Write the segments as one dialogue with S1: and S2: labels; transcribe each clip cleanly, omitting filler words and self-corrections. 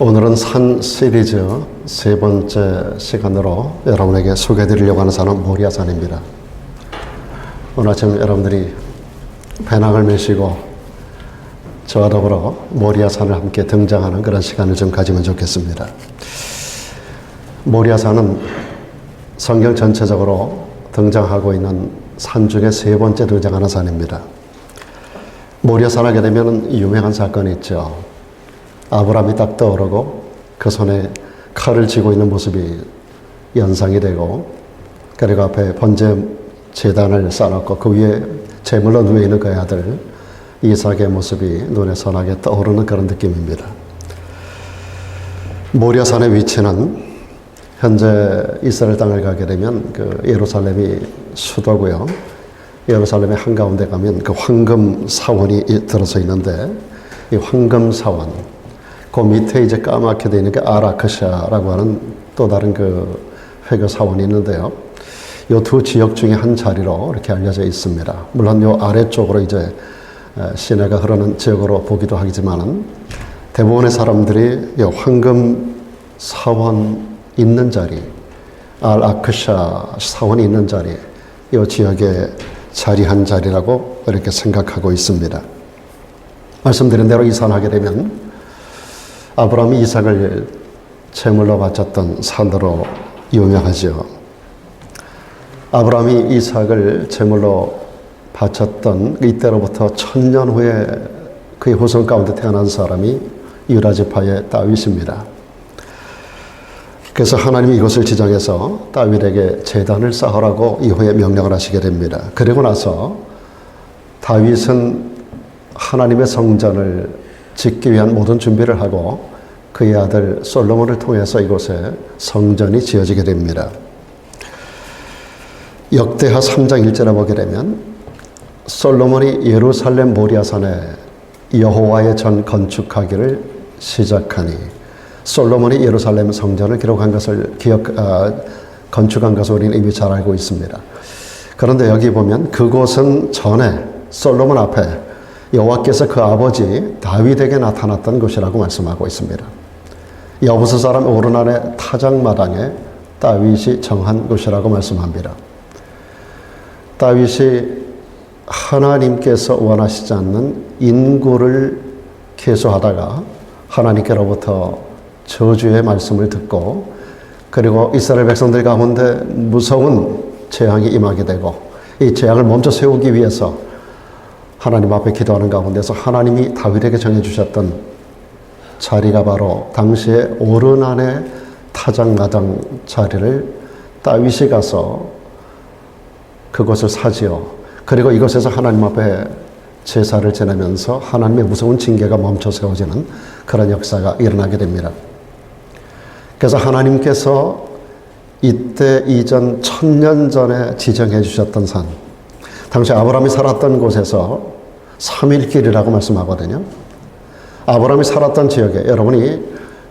S1: 오늘은 산 시리즈 세 번째 시간으로 여러분에게 소개해드리려고 하는 산은 모리아산입니다. 오늘 아침 여러분들이 배낭을 메시고 저와 더불어 모리아산을 함께 등장하는 그런 시간을 좀 가지면 좋겠습니다. 모리아산은 성경 전체적으로 등장하고 있는 산 중에 세 번째 등장하는 산입니다. 모리아산 하게 되면 유명한 사건이 있죠. 아브라함이 딱 떠오르고 그 손에 칼을 쥐고 있는 모습이 연상이 되고, 그리고 앞에 번제 제단을 쌓아놓고 그 위에 제물로 누워있는 그의 아들 이삭의 모습이 눈에 선하게 떠오르는 그런 느낌입니다. 모리아산의 위치는 현재 이스라엘 땅을 가게 되면 그 예루살렘이 수도고요. 예루살렘의 한가운데 가면 그 황금 사원이 들어서 있는데, 이 황금 사원, 그 밑에 이제 까맣게 되어 있는 게 아라크샤라고 하는 또 다른 그 회교 사원이 있는데요. 이 두 지역 중에 한 자리로 이렇게 알려져 있습니다. 물론 이 아래쪽으로 이제 시내가 흐르는 지역으로 보기도 하지만은 대부분의 사람들이 이 황금 사원 있는 자리, 아라크샤 사원이 있는 자리, 이 지역에 자리한 자리라고 이렇게 생각하고 있습니다. 말씀드린 대로 이산하게 되면 아브라함이 이삭을 제물로 바쳤던 산으로 유명하죠. 아브라함이 이삭을 제물로 바쳤던 이때로부터 1000년 후에 그의 후손 가운데 태어난 사람이 유다지파의 다윗입니다. 그래서 하나님이 이것을 지정해서 다윗에게 제단을 쌓으라고 이후에 명령을 하시게 됩니다. 그리고 나서 다윗은 하나님의 성전을 짓기 위한 모든 준비를 하고 그의 아들 솔로몬을 통해서 이곳에 성전이 지어지게 됩니다. 역대하 3장 1절에 보게 되면 솔로몬이 예루살렘 모리아산에 여호와의 전 건축하기를 시작하니, 솔로몬이 예루살렘 성전을 기록한 것을 건축한 것을 우리는 이미 잘 알고 있습니다. 그런데 여기 보면 그곳은 전에 솔로몬 앞에 여호와께서 그 아버지 다윗에게 나타났던 곳이라고 말씀하고 있습니다. 여부수 사람 오르난의 타작마당에 다윗이 정한 곳이라고 말씀합니다. 다윗이 하나님께서 원하시지 않는 인구를 계수하다가 하나님께로부터 저주의 말씀을 듣고, 그리고 이스라엘 백성들 가운데 무서운 재앙이 임하게 되고, 이 재앙을 먼저 세우기 위해서 하나님 앞에 기도하는 가운데서 하나님이 다윗에게 정해주셨던 자리가 바로 당시에 오르난의 타작마당 자리를 다윗이 가서 그곳을 사지어, 그리고 이곳에서 하나님 앞에 제사를 지내면서 하나님의 무서운 징계가 멈춰 세워지는 그런 역사가 일어나게 됩니다. 그래서 하나님께서 이때 이전 1000년 전에 지정해 주셨던 산, 당시 아브라함이 살았던 곳에서 3일길이라고 말씀하거든요. 아브라함이 살았던 지역에, 여러분이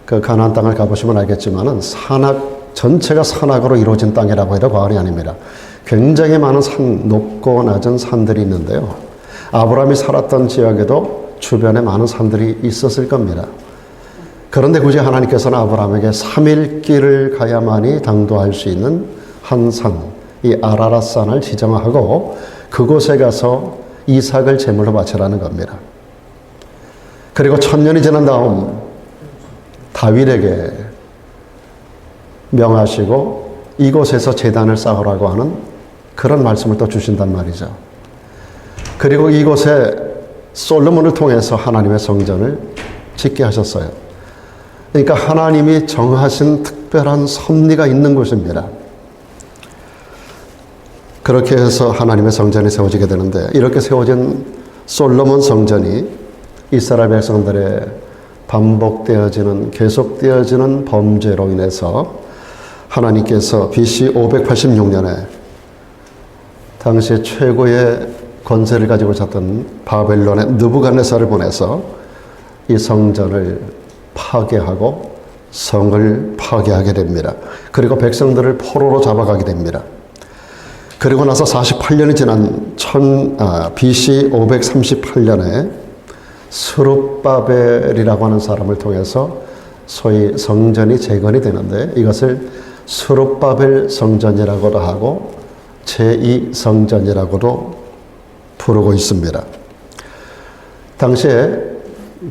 S1: 그 가나안 땅을 가보시면 알겠지만은 산악 전체가 산악으로 이루어진 땅이라고 해도 과언이 아닙니다. 굉장히 많은 산, 높고 낮은 산들이 있는데요. 아브라함이 살았던 지역에도 주변에 많은 산들이 있었을 겁니다. 그런데 굳이 하나님께서는 아브라함에게 3일길을 가야만이 당도할 수 있는 한 산, 이 아라랏산을 지정하고 그곳에 가서 이삭을 제물로 바치라는 겁니다. 그리고 1000년이 지난 다음 다윗에게 명하시고 이곳에서 제단을 쌓으라고 하는 그런 말씀을 또 주신단 말이죠. 그리고 이곳에 솔로몬을 통해서 하나님의 성전을 짓게 하셨어요. 그러니까 하나님이 정하신 특별한 섭리가 있는 곳입니다. 그렇게 해서 하나님의 성전이 세워지게 되는데, 이렇게 세워진 솔로몬 성전이 이스라엘 백성들의 반복되어지는, 계속되어지는 범죄로 인해서 하나님께서 BC 586년에 당시 최고의 권세를 가지고 있었던 바벨론의 느부갓네살을 보내서 이 성전을 파괴하고 성을 파괴하게 됩니다. 그리고 백성들을 포로로 잡아가게 됩니다. 그리고 나서 48년이 지난 BC 538년에 스룹바벨이라고 하는 사람을 통해서 소위 성전이 재건이 되는데 이것을 스룹바벨 성전이라고도 하고 제2성전이라고도 부르고 있습니다. 당시에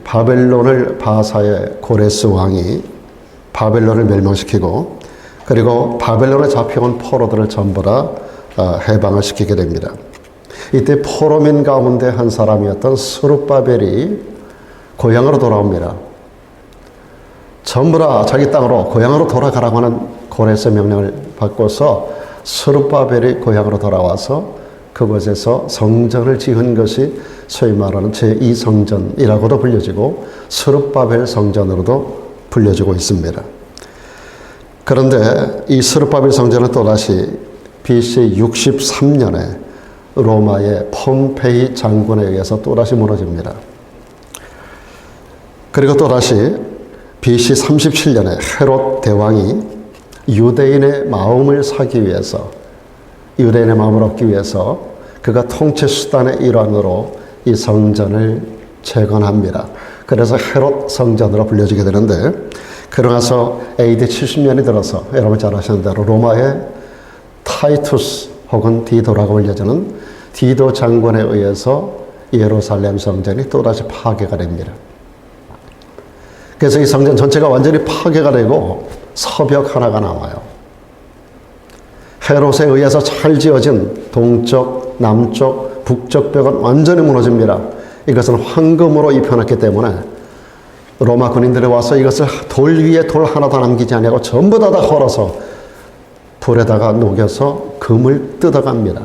S1: 바벨론을 바사의 고레스 왕이 바벨론을 멸망시키고 그리고 바벨론에 잡혀온 포로들을 전부 다 해방을 시키게 됩니다. 이때 포로민 가운데 한 사람이었던 스룹바벨이 고향으로 돌아옵니다. 전부 다 자기 땅으로 고향으로 돌아가라고 하는 고레스의 명령을 받고서 스룹바벨이 고향으로 돌아와서 그곳에서 성전을 지은 것이 소위 말하는 제2성전이라고도 불려지고 스룹바벨 성전으로도 불려지고 있습니다. 그런데 이 스룹바벨 성전은 또다시 BC 63년에 로마의 폼페이 장군에 의해서 또다시 무너집니다. 그리고 또다시 BC 37년에 헤롯 대왕이 유대인의 마음을 사기 위해서 유대인의 마음을 얻기 위해서 그가 통치 수단의 일환으로 이 성전을 재건합니다. 그래서 헤롯 성전으로 불려지게 되는데 그러고 나서 AD 70년이 들어서 여러분 잘 아시는 대로 로마의 타이투스 혹은 디도라고 불려지는 디도 장군에 의해서 예루살렘 성전이 또다시 파괴가 됩니다. 그래서 이 성전 전체가 완전히 파괴가 되고 서벽 하나가 남아요. 헤롯에 의해서 잘 지어진 동쪽, 남쪽, 북쪽 벽은 완전히 무너집니다. 이것은 황금으로 입혀놨기 때문에 로마 군인들이 와서 이것을 돌 위에 돌 하나도 남기지 아니하고 전부 다 헐어서 불에다가 녹여서 금을 뜯어갑니다.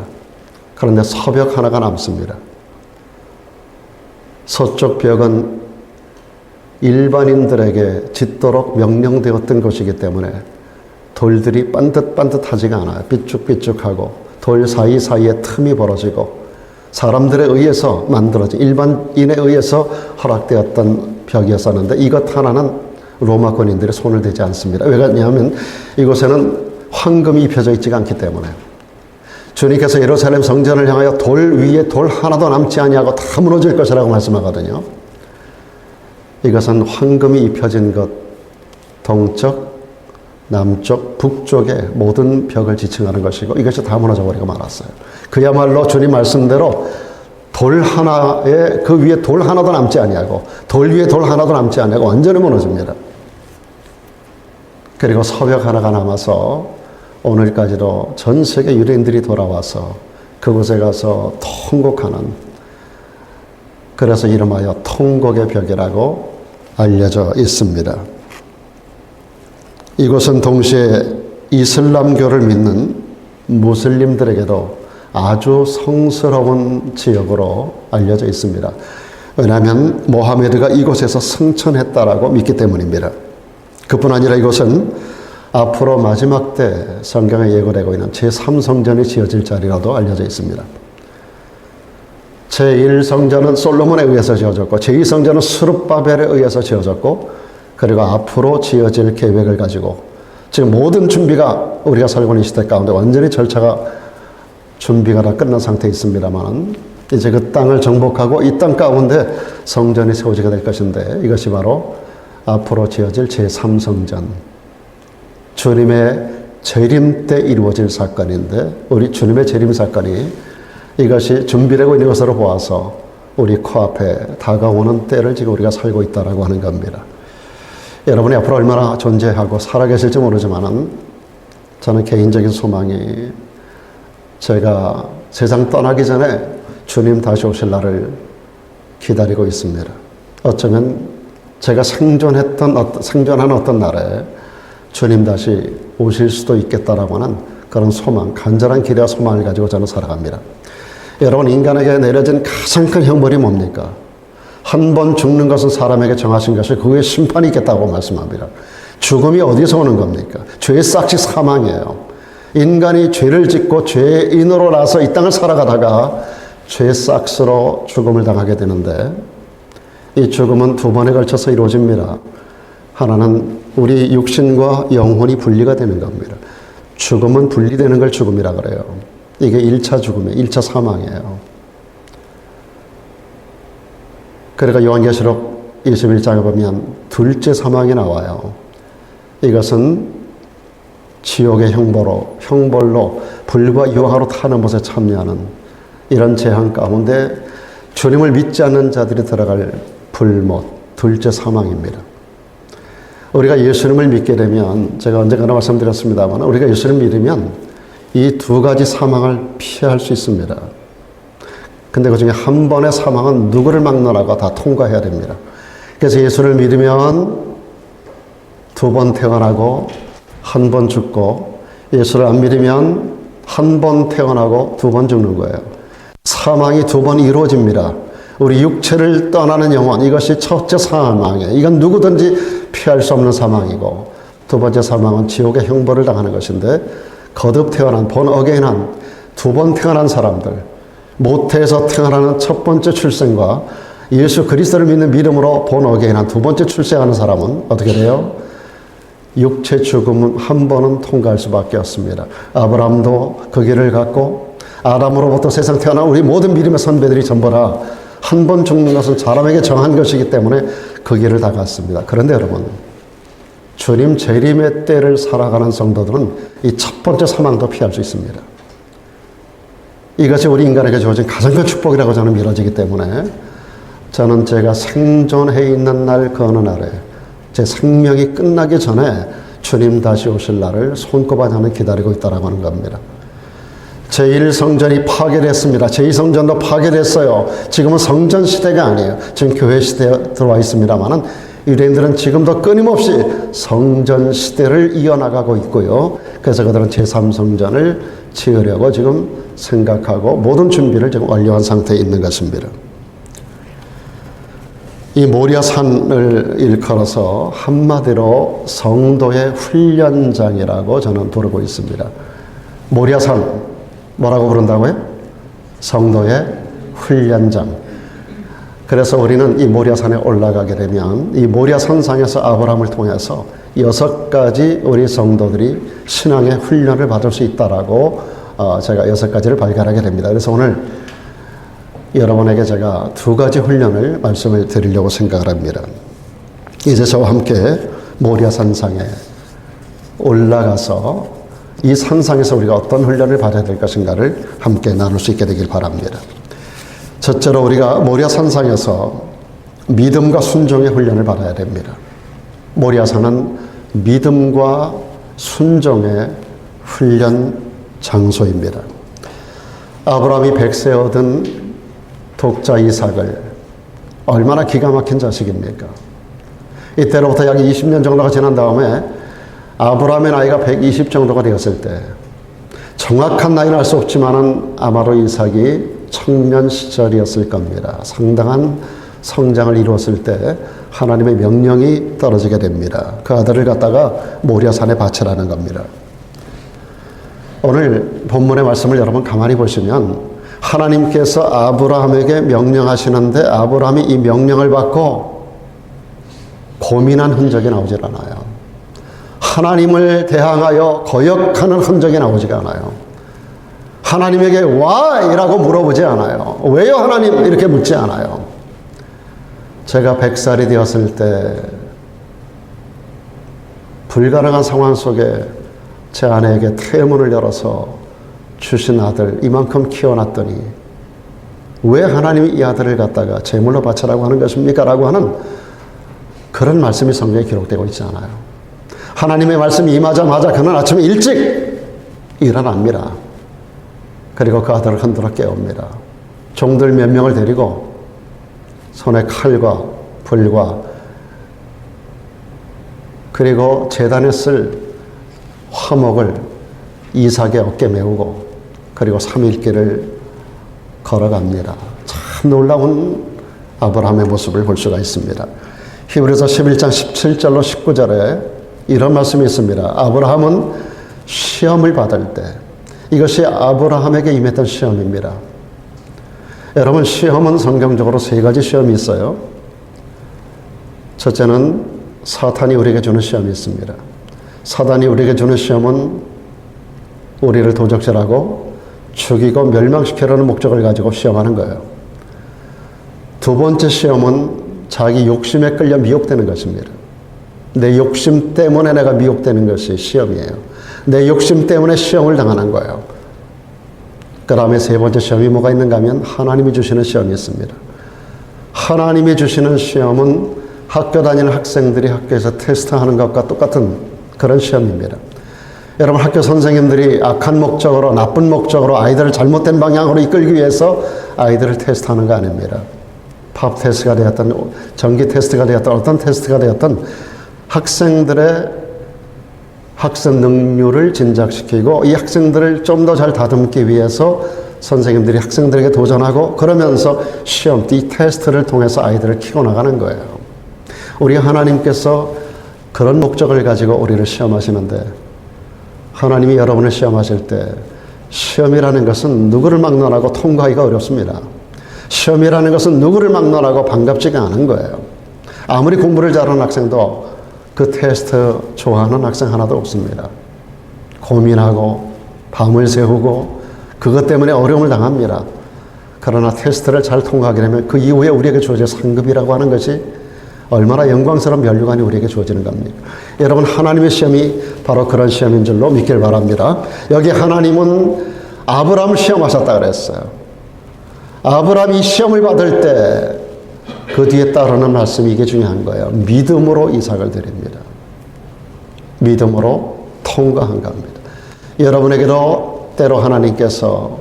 S1: 그런데 서벽 하나가 남습니다. 서쪽 벽은 일반인들에게 짓도록 명령되었던 것이기 때문에 돌들이 반듯반듯하지가 않아요. 삐쭉삐쭉하고 돌 사이사이에 틈이 벌어지고 사람들에 의해서 만들어진 일반인에 의해서 허락되었던 벽이었었는데 이것 하나는 로마 군인들의 손을 대지 않습니다. 왜 그러냐면 이곳에는 황금이 입혀져 있지가 않기 때문에 주님께서 예루살렘 성전을 향하여 돌 위에 돌 하나도 남지 아니하고 다 무너질 것이라고 말씀하거든요. 이것은 황금이 입혀진 것 동쪽, 남쪽, 북쪽의 모든 벽을 지칭하는 것이고 이것이 다 무너져 버리고 말았어요. 그야말로 주님 말씀대로 돌 하나에 그 위에 돌 하나도 남지 아니하고 돌 위에 돌 하나도 남지 아니하고 완전히 무너집니다. 그리고 서벽 하나가 남아서 오늘까지도 전 세계 유대인들이 돌아와서 그곳에 가서 통곡하는, 그래서 이름하여 통곡의 벽이라고 알려져 있습니다. 이곳은 동시에 이슬람교를 믿는 무슬림들에게도 아주 성스러운 지역으로 알려져 있습니다. 왜냐하면 모하메드가 이곳에서 승천했다라고 믿기 때문입니다. 그뿐 아니라 이곳은 앞으로 마지막 때 성경에 예고되고 있는 제3성전이 지어질 자리라도 알려져 있습니다. 제1성전은 솔로몬에 의해서 지어졌고 제2성전은 스룹바벨에 의해서 지어졌고 그리고 앞으로 지어질 계획을 가지고 지금 모든 준비가 우리가 살고 있는 시대 가운데 완전히 절차가 준비가 다 끝난 상태에 있습니다만 이제 그 땅을 정복하고 이 땅 가운데 성전이 세워지게 될 것인데 이것이 바로 앞으로 지어질 제3성전, 주님의 재림 때 이루어질 사건인데 우리 주님의 재림 사건이 이것이 준비되고 있는 것으로 보아서 우리 코앞에 다가오는 때를 지금 우리가 살고 있다라고 하는 겁니다. 여러분이 앞으로 얼마나 존재하고 살아계실지 모르지만은 저는 개인적인 소망이 제가 세상 떠나기 전에 주님 다시 오실 날을 기다리고 있습니다. 어쩌면 제가 생존한 어떤 날에 주님 다시 오실 수도 있겠다라고 하는 그런 소망, 간절한 기대와 소망을 가지고 저는 살아갑니다. 여러분, 인간에게 내려진 가장 큰 형벌이 뭡니까? 한 번 죽는 것은 사람에게 정하신 것이 그 후에 심판이 있겠다고 말씀합니다. 죽음이 어디서 오는 겁니까? 죄의 싹이 사망이에요. 인간이 죄를 짓고 죄인으로 나서 이 땅을 살아가다가 죄의 싹으로 죽음을 당하게 되는데 이 죽음은 두 번에 걸쳐서 이루어집니다. 하나는 우리 육신과 영혼이 분리가 되는 겁니다. 죽음은 분리되는 걸 죽음이라 그래요. 이게 1차 죽음이에요. 1차 사망이에요. 그러니까 요한계시록 21장에 보면 둘째 사망이 나와요. 이것은 지옥의 형벌로 불과 유황으로 타는 것에 참여하는 이런 재앙 가운데 주님을 믿지 않는 자들이 들어갈 불못, 둘째 사망입니다. 우리가 예수님을 믿게 되면, 제가 언젠가나 말씀드렸습니다만, 우리가 예수님을 믿으면 이 두 가지 사망을 피할 수 있습니다. 근데 그 중에 한 번의 사망은 누구를 막론하고 다 통과해야 됩니다. 그래서 예수를 믿으면 두 번 태어나고 한 번 죽고, 예수를 안 믿으면 한 번 태어나고 두 번 죽는 거예요. 사망이 두 번 이루어집니다. 우리 육체를 떠나는 영혼, 이것이 첫째 사망이에요. 이건 누구든지 피할 수 없는 사망이고, 두 번째 사망은 지옥의 형벌을 당하는 것인데, 거듭 태어난, 본 어게인한, 두 번 태어난 사람들, 모태에서 태어나는 첫 번째 출생과 예수 그리스도를 믿는 믿음으로 본 어게인한 두 번째 출생하는 사람은 어떻게 돼요? 육체 죽음은 한 번은 통과할 수밖에 없습니다. 아브라함도 그 길을 갔고, 아담으로부터 세상 태어난 우리 모든 믿음의 선배들이 전부 다 한 번 죽는 것은 사람에게 정한 것이기 때문에 그 길을 다 갔습니다. 그런데 여러분, 주님 재림의 때를 살아가는 성도들은 이 첫 번째 사망도 피할 수 있습니다. 이것이 우리 인간에게 주어진 가장 큰 축복이라고 저는 믿어지기 때문에, 저는 제가 생존해 있는 날 그 어느 날에 제 생명이 끝나기 전에 주님 다시 오실 날을 손꼽아 저는 기다리고 있다라고 하는 겁니다. 제1성전이 파괴됐습니다. 제2성전도 파괴됐어요. 지금은 성전 시대가 아니에요. 지금 교회 시대에 들어와 있습니다만은, 유대인들은 지금도 끊임없이 성전 시대를 이어나가고 있고요. 그래서 그들은 제3성전을 지으려고 지금 생각하고 모든 준비를 지금 완료한 상태에 있는 것입니다. 이 모리아산을 일컬어서 한마디로 성도의 훈련장이라고 저는 부르고 있습니다. 모리아산, 뭐라고 부른다고요? 성도의 훈련장. 그래서 우리는 이 모리아산에 올라가게 되면 이 모리아산상에서 아브라함을 통해서 6가지 우리 성도들이 신앙의 훈련을 받을 수 있다라고 제가 6가지를 발견하게 됩니다. 그래서 오늘 여러분에게 제가 2가지 훈련을 말씀을 드리려고 생각을 합니다. 이제 저와 함께 모리아산상에 올라가서 이 산상에서 우리가 어떤 훈련을 받아야 될 것인가를 함께 나눌 수 있게 되길 바랍니다. 첫째로 우리가 모리아산상에서 믿음과 순종의 훈련을 받아야 됩니다. 모리아산은 믿음과 순종의 훈련 장소입니다. 아브라함이 100세 얻은 독자 이삭을, 얼마나 기가 막힌 자식입니까? 이때로부터 약 20년 정도가 지난 다음에 아브라함의 나이가 120 정도가 되었을 때, 정확한 나이는 알 수 없지만은 아마도 이삭이 청년 시절이었을 겁니다. 상당한 성장을 이루었을 때 하나님의 명령이 떨어지게 됩니다. 그 아들을 갖다가 모리아산에 바치라는 겁니다. 오늘 본문의 말씀을 여러분 가만히 보시면, 하나님께서 아브라함에게 명령하시는데 아브라함이 이 명령을 받고 고민한 흔적이 나오질 않아요. 하나님을 대항하여 거역하는 흔적이 나오지가 않아요. 하나님에게 why? 라고 물어보지 않아요. 왜요 하나님? 이렇게 묻지 않아요. 제가 100살이 되었을 때 불가능한 상황 속에 제 아내에게 태문을 열어서 주신 아들 이만큼 키워놨더니 왜 하나님이 이 아들을 갖다가 제물로 바치라고 하는 것입니까? 라고 하는 그런 말씀이 성경에 기록되고 있지 않아요. 하나님의 말씀이 임하자마자 그는 아침에 일찍 일어납니다. 그리고 그 아들을 흔들어 깨웁니다. 종들 몇 명을 데리고 손에 칼과 불과 그리고 제단에 쓸 화목을 이삭의 어깨에 메우고 그리고 3일길을 걸어갑니다. 참 놀라운 아브라함의 모습을 볼 수가 있습니다. 히브리서 11장 17절로 19절에 이런 말씀이 있습니다. 아브라함은 시험을 받을 때, 이것이 아브라함에게 임했던 시험입니다. 여러분, 시험은 성경적으로 3가지 시험이 있어요. 첫째는 사탄이 우리에게 주는 시험이 있습니다. 사탄이 우리에게 주는 시험은 우리를 도적질하고 죽이고 멸망시키려는 목적을 가지고 시험하는 거예요. 두 번째 시험은 자기 욕심에 끌려 미혹되는 것입니다. 내 욕심 때문에 내가 미혹되는 것이 시험이에요. 내 욕심 때문에 시험을 당하는 거예요. 그 다음에 세 번째 시험이 뭐가 있는가 하면 하나님이 주시는 시험이 있습니다. 하나님이 주시는 시험은 학교 다니는 학생들이 학교에서 테스트하는 것과 똑같은 그런 시험입니다. 여러분, 학교 선생님들이 악한 목적으로, 나쁜 목적으로 아이들을 잘못된 방향으로 이끌기 위해서 아이들을 테스트하는 거 아닙니다. 팝 테스트가 되었던, 전기 테스트가 되었던, 어떤 테스트가 되었던 학생들의 학습 능률을 진작시키고 이 학생들을 좀 더 잘 다듬기 위해서 선생님들이 학생들에게 도전하고 그러면서 시험, 이 테스트를 통해서 아이들을 키워나가는 거예요. 우리 하나님께서 그런 목적을 가지고 우리를 시험하시는데, 하나님이 여러분을 시험하실 때 시험이라는 것은 누구를 막론하고 통과하기가 어렵습니다. 시험이라는 것은 누구를 막론하고 반갑지가 않은 거예요. 아무리 공부를 잘하는 학생도 그 테스트 좋아하는 학생 하나도 없습니다. 고민하고 밤을 새우고 그것 때문에 어려움을 당합니다. 그러나 테스트를 잘 통과하게 되면 그 이후에 우리에게 주어질 상급이라고 하는 것이 얼마나 영광스러운 면류관이 우리에게 주어지는 겁니까? 여러분, 하나님의 시험이 바로 그런 시험인 줄로 믿길 바랍니다. 여기 하나님은 아브라함을 시험하셨다 그랬어요. 아브라함이 시험을 받을 때 그 뒤에 따르는 말씀이 이게 중요한 거예요. 믿음으로 이삭을 드립니다. 믿음으로 통과한 겁니다. 여러분에게도 때로 하나님께서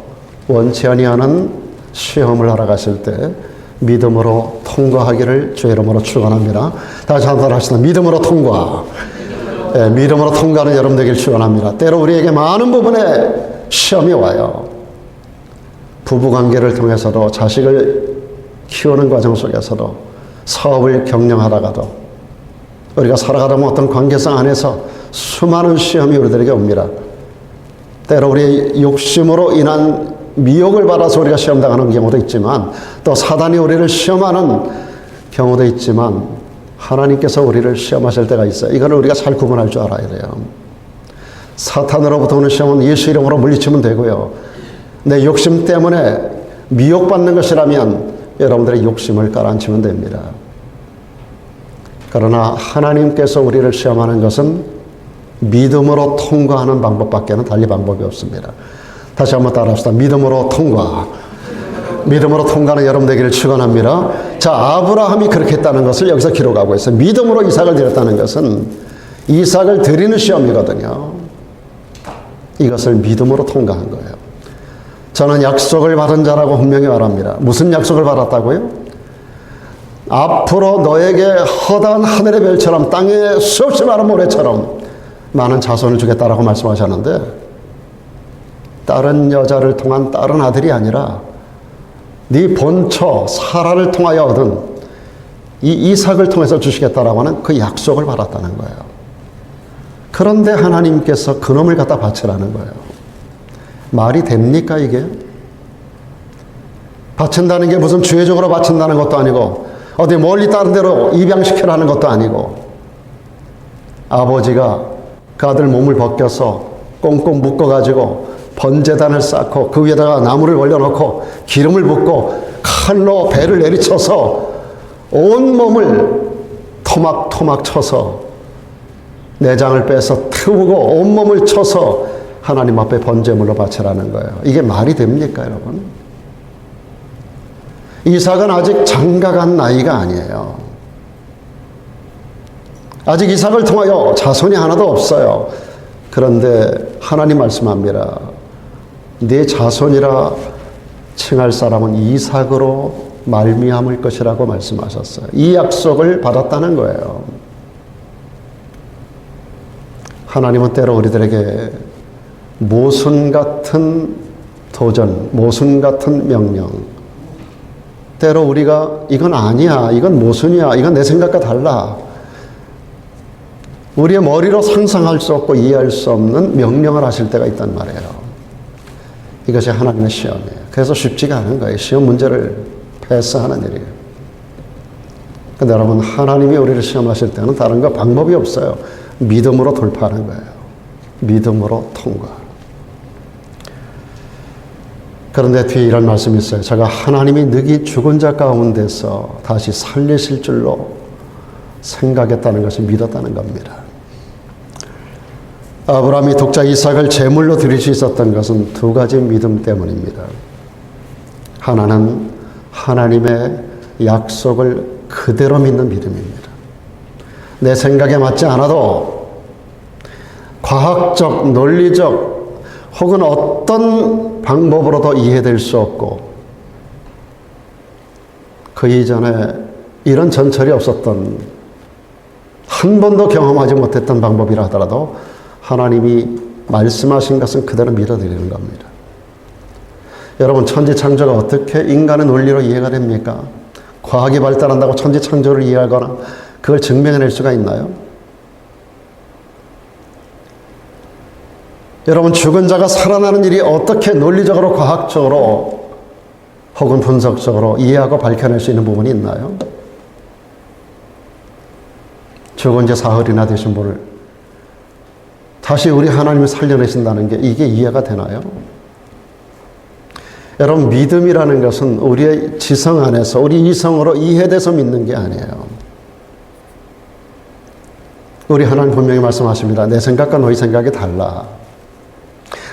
S1: 원치 아니하는 시험을 하러 가실 때 믿음으로 통과하기를 주의 이름으로 축원합니다. 다시 한번 하시다. 믿음으로 통과. 네, 믿음으로 통과하는 여러분 되길 축원합니다. 때로 우리에게 많은 부분에 시험이 와요. 부부관계를 통해서도, 자식을 키우는 과정 속에서도, 사업을 경영하다가도, 우리가 살아가다 보면 어떤 관계성 안에서 수많은 시험이 우리들에게 옵니다. 때로 우리의 욕심으로 인한 미혹을 받아서 우리가 시험당하는 경우도 있지만, 또 사단이 우리를 시험하는 경우도 있지만, 하나님께서 우리를 시험하실 때가 있어요. 이거를 우리가 잘 구분할 줄 알아야 돼요. 사탄으로부터 오는 시험은 예수 이름으로 물리치면 되고요. 내 욕심 때문에 미혹받는 것이라면 여러분들의 욕심을 깔아앉히면 됩니다. 그러나 하나님께서 우리를 시험하는 것은 믿음으로 통과하는 방법밖에는 달리 방법이 없습니다. 다시 한번 따라합시다. 믿음으로 통과. 믿음으로 통과하는 여러분 되기를 축원합니다. 자, 아브라함이 그렇게 했다는 것을 여기서 기록하고 있어요. 믿음으로 이삭을 드렸다는 것은 이삭을 드리는 시험이거든요. 이것을 믿음으로 통과한 거예요. 저는 약속을 받은 자라고 분명히 말합니다. 무슨 약속을 받았다고요? 앞으로 너에게 허다한 하늘의 별처럼 땅에 수없이 많은 모래처럼 많은 자손을 주겠다라고 말씀하셨는데, 다른 여자를 통한 다른 아들이 아니라 네 본처 사라를 통하여 얻은 이 이삭을 통해서 주시겠다라고 하는 그 약속을 받았다는 거예요. 그런데 하나님께서 그놈을 갖다 바치라는 거예요. 말이 됩니까 이게? 바친다는 게 무슨 주의적으로 바친다는 것도 아니고 어디 멀리 다른 데로 입양시키라는 것도 아니고, 아버지가 그 아들 몸을 벗겨서 꽁꽁 묶어가지고 번제단을 쌓고 그 위에다가 나무를 올려놓고 기름을 붓고 칼로 배를 내리쳐서 온 몸을 토막토막 쳐서 내장을 빼서 태우고 온몸을 쳐서 하나님 앞에 번제물로 바치라는 거예요. 이게 말이 됩니까, 여러분? 이삭은 아직 장가간 나이가 아니에요. 아직 이삭을 통하여 자손이 하나도 없어요. 그런데 하나님 말씀합니다. 네 자손이라 칭할 사람은 이삭으로 말미암을 것이라고 말씀하셨어요. 이 약속을 받았다는 거예요. 하나님은 때로 우리들에게 모순 같은 도전, 모순 같은 명령, 때로 우리가 이건 아니야, 이건 모순이야, 이건 내 생각과 달라, 우리의 머리로 상상할 수 없고 이해할 수 없는 명령을 하실 때가 있단 말이에요. 이것이 하나님의 시험이에요. 그래서 쉽지가 않은 거예요. 시험 문제를 패스하는 일이에요. 근데 여러분, 하나님이 우리를 시험하실 때는 다른 거 방법이 없어요. 믿음으로 돌파하는 거예요. 믿음으로 통과. 그런데 뒤에 이런 말씀이 있어요. 제가 하나님이 너희 죽은 자 가운데서 다시 살리실 줄로 생각했다는 것을 믿었다는 겁니다. 아브라함이 독자 이삭을 제물로 드릴 수 있었던 것은 두 가지 믿음 때문입니다. 하나는 하나님의 약속을 그대로 믿는 믿음입니다. 내 생각에 맞지 않아도 과학적, 논리적 혹은 어떤 방법으로도 이해될 수 없고 그 이전에 이런 전철이 없었던 한 번도 경험하지 못했던 방법이라 하더라도 하나님이 말씀하신 것은 그대로 믿어드리는 겁니다. 여러분, 천지창조가 어떻게 인간의 논리로 이해가 됩니까? 과학이 발달한다고 천지창조를 이해하거나 그걸 증명해낼 수가 있나요? 여러분, 죽은 자가 살아나는 일이 어떻게 논리적으로, 과학적으로 혹은 분석적으로 이해하고 밝혀낼 수 있는 부분이 있나요? 죽은 지 사흘이나 되신 분을 다시 우리 하나님이 살려내신다는 게 이게 이해가 되나요? 여러분, 믿음이라는 것은 우리의 지성 안에서 우리 이성으로 이해돼서 믿는 게 아니에요. 우리 하나님 분명히 말씀하십니다. 내 생각과 너희 생각이 달라.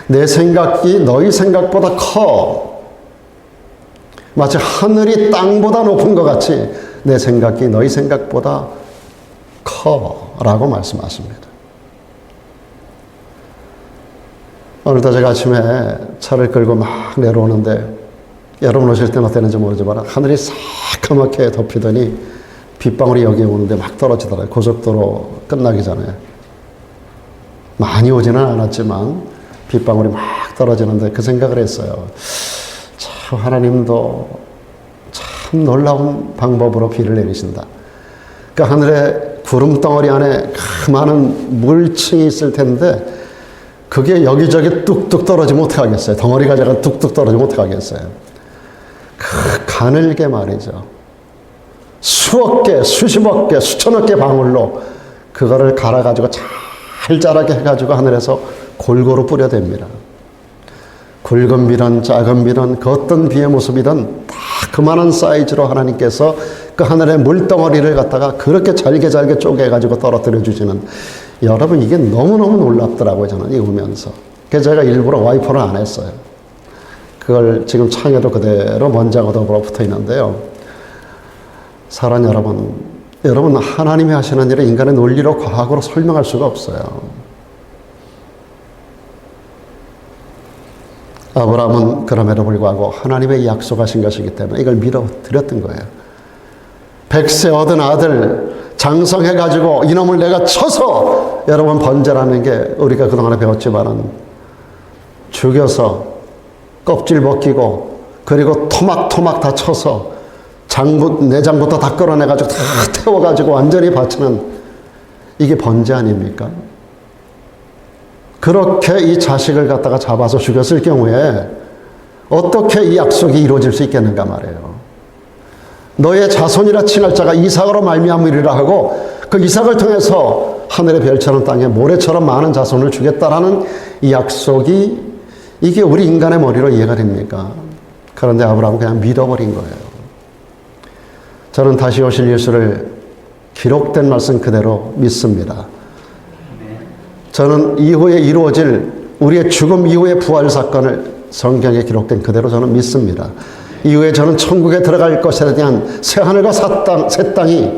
S1: 내 생각이 너희 생각보다 커. 마치 하늘이 땅보다 높은 것 같이 내 생각이 너희 생각보다 커 라고 말씀하십니다. 오늘도 제가 아침에 차를 끌고 막 내려오는데 여러분 오실 때는 어땠는지 모르지만 하늘이 새까맣게 덮이더니 빗방울이 여기에 오는데 막 떨어지더라고요. 고속도로 끝나기 전에. 많이 오지는 않았지만 빗방울이 막 떨어지는데 그 생각을 했어요. 참 하나님도 참 놀라운 방법으로 비를 내리신다. 그 하늘에 구름덩어리 안에 그 많은 물층이 있을 텐데 그게 여기저기 뚝뚝 떨어지면 어떡하겠어요? 덩어리가 제가 뚝뚝 떨어지면 어떡하겠어요? 그 가늘게 말이죠. 수억 개, 수십억 개, 수천억 개 방울로 그거를 갈아가지고 잘 자라게 해가지고 하늘에서 골고루 뿌려댑니다. 굵은 비든 작은 비든 그 어떤 비의 모습이든 다 그만한 사이즈로 하나님께서 그 하늘의 물덩어리를 갖다가 그렇게 잘게 쪼개가지고 떨어뜨려 주시는, 여러분 이게 너무너무 놀랍더라고요. 저는 이거 보면서. 그래서 제가 일부러 와이퍼를 안 했어요. 그걸 지금 창에도 그대로 먼지하고 더불어 붙어 있는데요. 사랑 여러분 하나님이 하시는 일을 인간의 논리로 과학으로 설명할 수가 없어요. 아브라함은 그럼에도 불구하고 하나님의 약속하신 것이기 때문에 이걸 믿어드렸던 거예요. 100세 얻은 아들 장성해가지고 이놈을 내가 쳐서, 여러분 번제라는 게 우리가 그동안에 배웠지만은 죽여서 껍질 벗기고 그리고 토막토막 다 쳐서 내장부터 다 끌어내가지고 다 태워가지고 완전히 바치는, 이게 번제 아닙니까? 그렇게 이 자식을 갖다가 잡아서 죽였을 경우에 어떻게 이 약속이 이루어질 수 있겠는가 말이에요. 너의 자손이라 칭할 자가 이삭으로 말미암으리라 하고 그 이삭을 통해서 하늘의 별처럼 땅에 모래처럼 많은 자손을 주겠다라는 이 약속이, 이게 우리 인간의 머리로 이해가 됩니까? 그런데 아브라함은 그냥 믿어버린 거예요. 저는 다시 오실 예수를 기록된 말씀 그대로 믿습니다. 저는 이후에 이루어질 우리의 죽음 이후의 부활 사건을 성경에 기록된 그대로 저는 믿습니다. 이후에 저는 천국에 들어갈 것에 대한 새 하늘과 새 땅이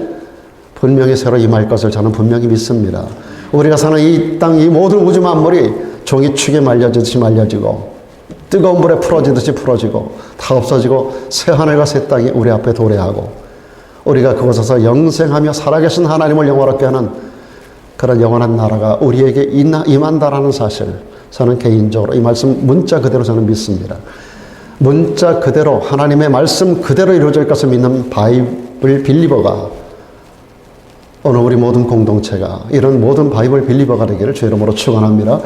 S1: 분명히 새로 임할 것을 저는 분명히 믿습니다. 우리가 사는 이 땅, 이 모든 우주 만물이 종이축에 말려지듯이 말려지고 뜨거운 불에 풀어지듯이 풀어지고 다 없어지고 새 하늘과 새 땅이 우리 앞에 도래하고 우리가 그곳에서 영생하며 살아계신 하나님을 영원하게 하는 그런 영원한 나라가 우리에게 임한다라는 사실, 저는 개인적으로 이 말씀 문자 그대로 저는 믿습니다. 문자 그대로 하나님의 말씀 그대로 이루어질 것을 믿는 바이블 빌리버가, 오늘 우리 모든 공동체가 이런 모든 바이블 빌리버가 되기를 주의 이름으로 축원합니다.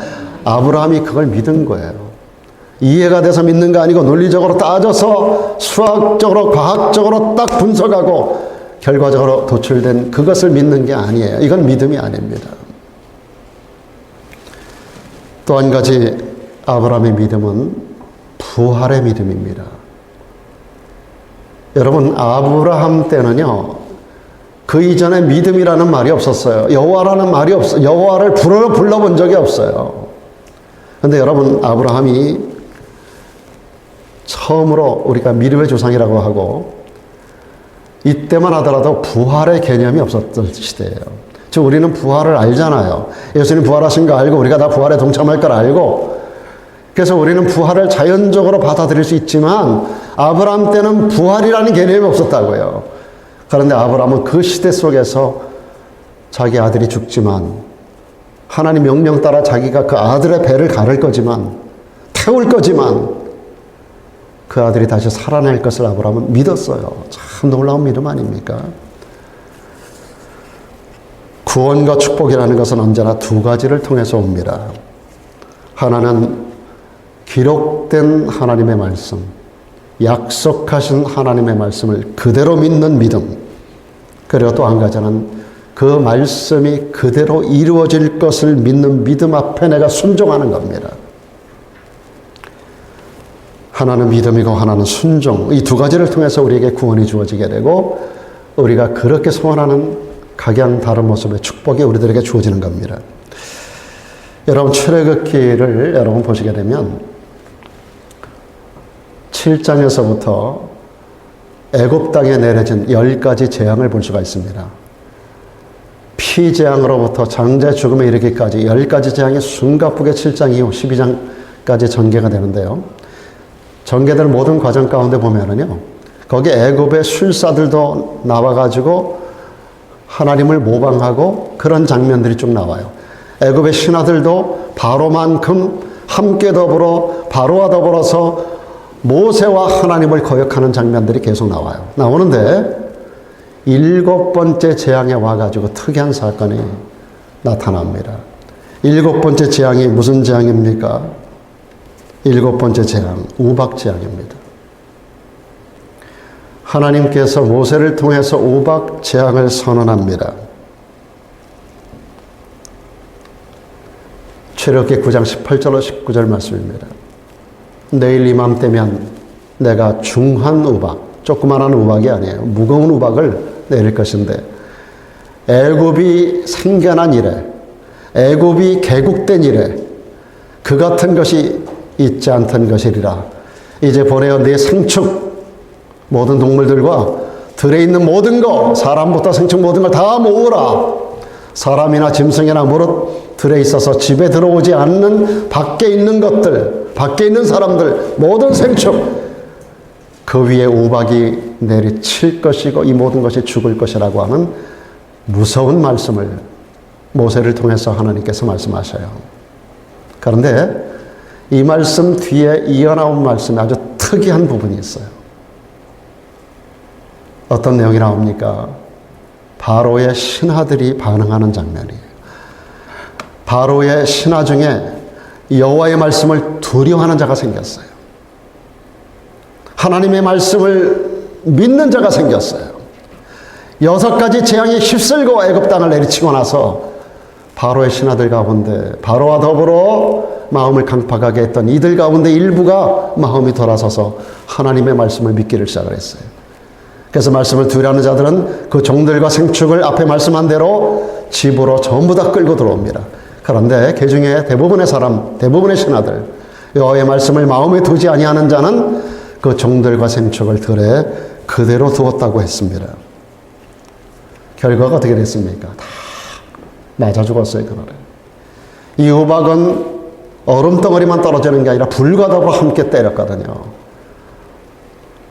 S1: 아브라함이 그걸 믿은 거예요. 이해가 돼서 믿는 거 아니고 논리적으로 따져서 수학적으로 과학적으로 딱 분석하고 결과적으로 도출된 그것을 믿는 게 아니에요. 이건 믿음이 아닙니다. 또 한 가지 아브라함의 믿음은 부활의 믿음입니다. 여러분, 아브라함 때는요, 그 이전에 믿음이라는 말이 없었어요. 여호와라는 말이 없어요. 여호와를 불러본 적이 없어요. 그런데 여러분, 아브라함이 처음으로 우리가 믿음의 조상이라고 하고, 이때만 하더라도 부활의 개념이 없었던 시대예요. 즉 우리는 부활을 알잖아요. 예수님 부활하신 거 알고 우리가 다 부활에 동참할 걸 알고, 그래서 우리는 부활을 자연적으로 받아들일 수 있지만 아브라함 때는 부활이라는 개념이 없었다고요. 그런데 아브라함은 그 시대 속에서 자기 아들이 죽지만 하나님 명령 따라 자기가 그 아들의 배를 가를 거지만, 태울 거지만 그 아들이 다시 살아날 것을 아브라함은 믿었어요. 참 놀라운 믿음 아닙니까? 구원과 축복이라는 것은 언제나 두 가지를 통해서 옵니다. 하나는 기록된 하나님의 말씀, 약속하신 하나님의 말씀을 그대로 믿는 믿음. 그리고 또 한 가지는 그 말씀이 그대로 이루어질 것을 믿는 믿음 앞에 내가 순종하는 겁니다. 하나는 믿음이고 하나는 순종. 이 두 가지를 통해서 우리에게 구원이 주어지게 되고 우리가 그렇게 소원하는 각양 다른 모습의 축복이 우리들에게 주어지는 겁니다. 여러분, 출애굽기를 여러분 보시게 되면 7장에서부터 애굽 땅에 내려진 10가지 재앙을 볼 수가 있습니다. 피재앙으로부터 장자 죽음에 이르기까지 10가지 재앙이 숨가쁘게 7장 이후 12장까지 전개가 되는데요. 전개될 모든 과정 가운데 보면은요, 거기 애굽의 술사들도 나와가지고 하나님을 모방하고 그런 장면들이 쭉 나와요. 애굽의 신하들도 바로만큼 함께 더불어 바로와 더불어서 모세와 하나님을 거역하는 장면들이 계속 나오는데 7번째 재앙에 와가지고 특이한 사건이 나타납니다. 7번째 재앙이 무슨 재앙입니까? 7번째 재앙, 우박 재앙입니다. 하나님께서 모세를 통해서 우박 재앙을 선언합니다. 출애굽기 9장 18절로 19절 말씀입니다. 내일 이맘때면 내가 중한 우박, 조그만한 우박이 아니에요. 무거운 우박을 내릴 것인데 애굽이 생겨난 이래, 애굽이 개국된 이래 그 같은 것이 있지 않던 것이리라. 이제 보내어 네 생축 모든 동물들과 들에 있는 모든 것, 사람부터 생축 모든 걸 다 모으라. 사람이나 짐승이나 무릇 들에 있어서 집에 들어오지 않는 밖에 있는 것들, 밖에 있는 사람들, 모든 생축 그 위에 우박이 내리칠 것이고 이 모든 것이 죽을 것이라고 하는 무서운 말씀을 모세를 통해서 하나님께서 말씀하셔요. 그런데 이 말씀 뒤에 이어나온 말씀이 아주 특이한 부분이 있어요. 어떤 내용이 나옵니까? 바로의 신하들이 반응하는 장면이에요. 바로의 신하 중에 여호와의 말씀을 두려워하는 자가 생겼어요. 하나님의 말씀을 믿는 자가 생겼어요. 6가지 재앙이 휩쓸고 애굽 땅을 내리치고 나서 바로의 신하들 가운데 바로와 더불어 마음을 강팍하게 했던 이들 가운데 일부가 마음이 돌아서서 하나님의 말씀을 믿기를 시작을 했어요. 그래서 말씀을 두려워하는 자들은 그 종들과 생축을 앞에 말씀한 대로 집으로 전부 다 끌고 들어옵니다. 그런데 그 중에 대부분의 사람, 대부분의 신하들, 여호와의 말씀을 마음에 두지 아니하는 자는 그 종들과 생축을 들에 그대로 두었다고 했습니다. 결과가 어떻게 됐습니까? 다 맞아 죽었어요, 그날에. 이 우박은 얼음덩어리만 떨어지는 게 아니라 불과 더불어 함께 때렸거든요.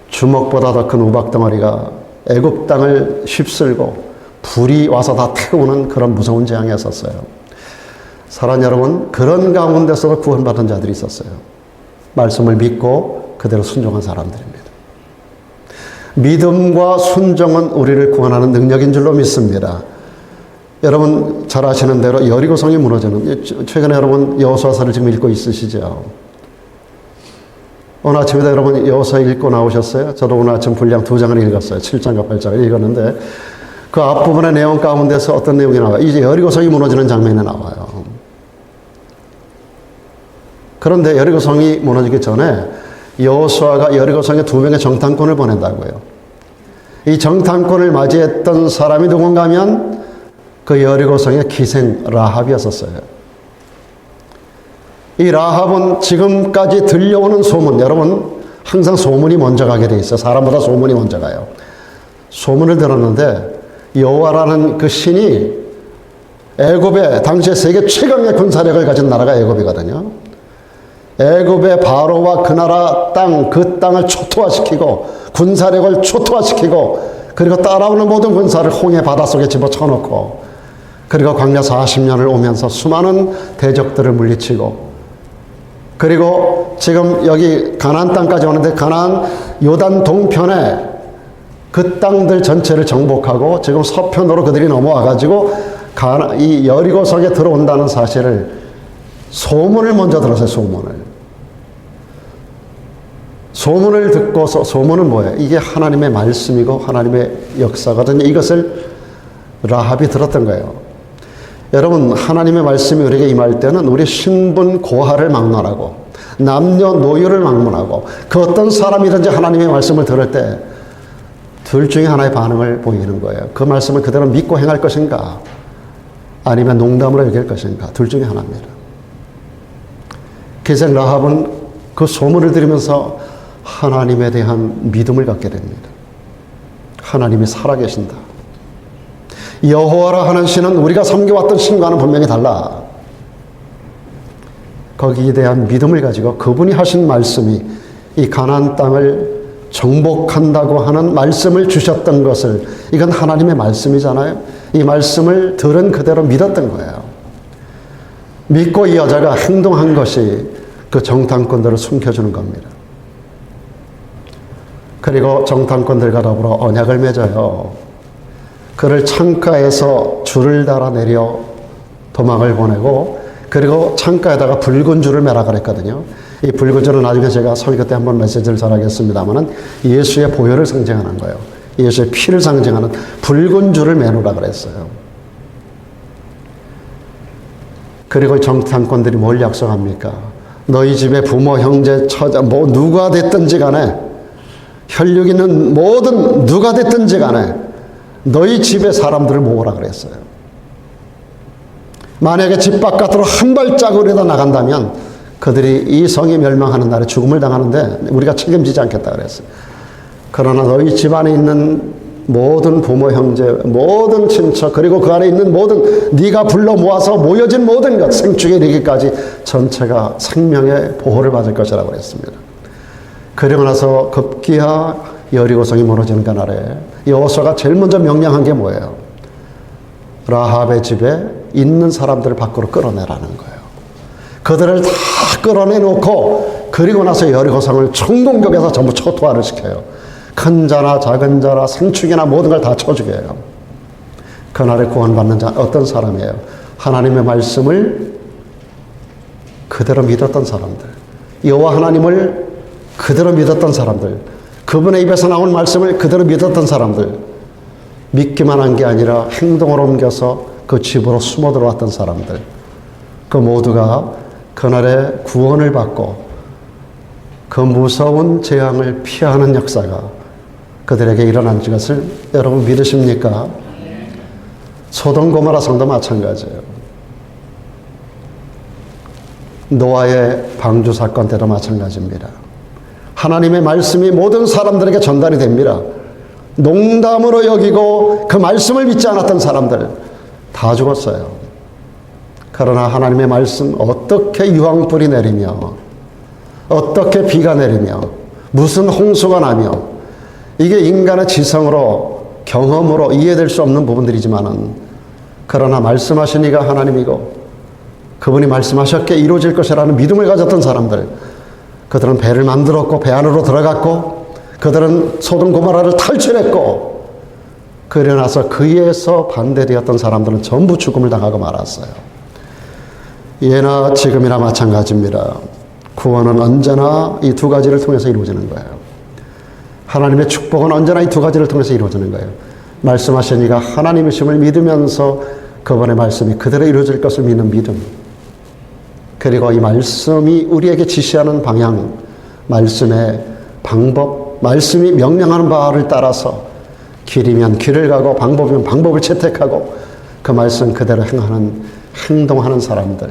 S1: 주먹보다 더 큰 우박덩어리가 애굽 땅을 휩쓸고 불이 와서 다 태우는 그런 무서운 재앙이었었어요. 사랑하는 여러분, 그런 가운데서도 구원받은 자들이 있었어요. 말씀을 믿고 그대로 순종한 사람들입니다. 믿음과 순종은 우리를 구원하는 능력인 줄로 믿습니다. 여러분 잘 아시는 대로 여리고성이 무너지는, 최근에 여러분 여호수아서를 지금 읽고 있으시죠? 오늘 아침에도 여러분 여호수아 읽고 나오셨어요? 저도 오늘 아침 분량 2장을 읽었어요. 7장과 8장을 읽었는데 그 앞부분의 내용 가운데서 어떤 내용이 나와요? 이제 여리고성이 무너지는 장면이 나와요. 그런데 여리고성이 무너지기 전에 여호수아가 여리고성에 2명의 정탐꾼을 보낸다고요. 이 정탐꾼을 맞이했던 사람이 누군가 하면 그 여리고성의 기생 라합이었었어요. 이 라합은 지금까지 들려오는 소문, 여러분 항상 소문이 먼저 가게 돼 있어요. 사람보다 소문이 먼저 가요. 소문을 들었는데 여호와라는 그 신이 애굽의 당시에 세계 최강의 군사력을 가진 나라가 애굽이거든요. 애굽의 바로와 그 나라 땅, 그 땅을 초토화시키고 군사력을 초토화시키고 그리고 따라오는 모든 군사를 홍해 바닷속에 집어쳐놓고 그리고 광야 40년을 오면서 수많은 대적들을 물리치고 그리고 지금 여기 가나안 땅까지 오는데 가나안 요단 동편에 그 땅들 전체를 정복하고 지금 서편으로 그들이 넘어와 가지고 이 여리고성에 들어온다는 사실을 소문을 먼저 들었어요. 소문을 듣고서 소문은 뭐예요? 이게 하나님의 말씀이고 하나님의 역사거든요. 이것을 라합이 들었던 거예요. 여러분 하나님의 말씀이 우리에게 임할 때는 우리 신분 고하를 막론하고 남녀노유를 막론하고 그 어떤 사람이든지 하나님의 말씀을 들을 때 둘 중에 하나의 반응을 보이는 거예요. 그 말씀을 그대로 믿고 행할 것인가 아니면 농담으로 여길 것인가 둘 중에 하나입니다. 기생 라합은 그 소문을 들으면서 하나님에 대한 믿음을 갖게 됩니다. 하나님이 살아계신다. 여호와라 하는 신은 우리가 섬겨왔던 신과는 분명히 달라. 거기에 대한 믿음을 가지고 그분이 하신 말씀이 이 가나안 땅을 정복한다고 하는 말씀을 주셨던 것을 이건 하나님의 말씀이잖아요. 이 말씀을 들은 그대로 믿었던 거예요. 믿고 이 여자가 행동한 것이 그 정탐꾼들을 숨겨주는 겁니다. 그리고 정탐꾼들과 더불어 언약을 맺어요. 그를 창가에서 줄을 달아 내려 도망을 보내고 그리고 창가에다가 붉은 줄을 매라 그랬거든요. 이 붉은 줄은 나중에 제가 설교 때 한번 메시지를 전하겠습니다만은 예수의 보혈을 상징하는 거예요. 예수의 피를 상징하는 붉은 줄을 매놓으라 그랬어요. 그리고 정탐꾼들이 뭘 약속합니까? 너희 집에 부모, 형제, 처자, 뭐 누가 됐든지 간에 혈육 있는 모든 누가 됐든지 간에 너희 집에 사람들을 모으라 그랬어요. 만약에 집 바깥으로 한 발자국이라도 나간다면 그들이 이 성이 멸망하는 날에 죽음을 당하는데 우리가 책임지지 않겠다 그랬어요. 그러나 너희 집안에 있는 모든 부모, 형제, 모든 친척 그리고 그 안에 있는 모든 네가 불러 모아서 모여진 모든 것 생축에 이르기까지 전체가 생명의 보호를 받을 것이라고 했습니다. 그리고 나서 급기야 여리고성이 무너지는 그날에 여호수아가 제일 먼저 명령한 게 뭐예요? 라합의 집에 있는 사람들을 밖으로 끌어내라는 거예요. 그들을 다 끌어내놓고 그리고 나서 여리고성을 총공격해서 전부 초토화를 시켜요. 큰 자나 작은 자나 생축이나 모든 걸 다 쳐죽여요. 그날에 구원받는 자 어떤 사람이에요? 하나님의 말씀을 그대로 믿었던 사람들, 여호와 하나님을 그대로 믿었던 사람들, 그분의 입에서 나온 말씀을 그대로 믿었던 사람들, 믿기만 한 게 아니라 행동으로 옮겨서 그 집으로 숨어 들어왔던 사람들, 그 모두가 그날에 구원을 받고 그 무서운 재앙을 피하는 역사가 그들에게 일어난 것을 여러분 믿으십니까? 소돔 고모라 성도 마찬가지예요. 노아의 방주 사건 때도 마찬가지입니다. 하나님의 말씀이 모든 사람들에게 전달이 됩니다. 농담으로 여기고 그 말씀을 믿지 않았던 사람들 다 죽었어요. 그러나 하나님의 말씀 어떻게 유황불이 내리며 어떻게 비가 내리며 무슨 홍수가 나며 이게 인간의 지성으로 경험으로 이해될 수 없는 부분들이지만은 그러나 말씀하신 이가 하나님이고 그분이 말씀하셨기에 이루어질 것이라는 믿음을 가졌던 사람들, 그들은 배를 만들었고 배 안으로 들어갔고 그들은 소돔 고모라를 탈출했고 그러나서 그에서 반대되었던 사람들은 전부 죽음을 당하고 말았어요. 예나 지금이나 마찬가지입니다. 구원은 언제나 이 두 가지를 통해서 이루어지는 거예요. 하나님의 축복은 언제나 이 두 가지를 통해서 이루어지는 거예요. 말씀하신 이가 하나님이심을 믿으면서 그분의 말씀이 그대로 이루어질 것을 믿는 믿음, 그리고 이 말씀이 우리에게 지시하는 방향, 말씀의 방법, 말씀이 명령하는 바를 따라서 길이면 길을 가고 방법이면 방법을 채택하고 그 말씀 그대로 행동하는 사람들,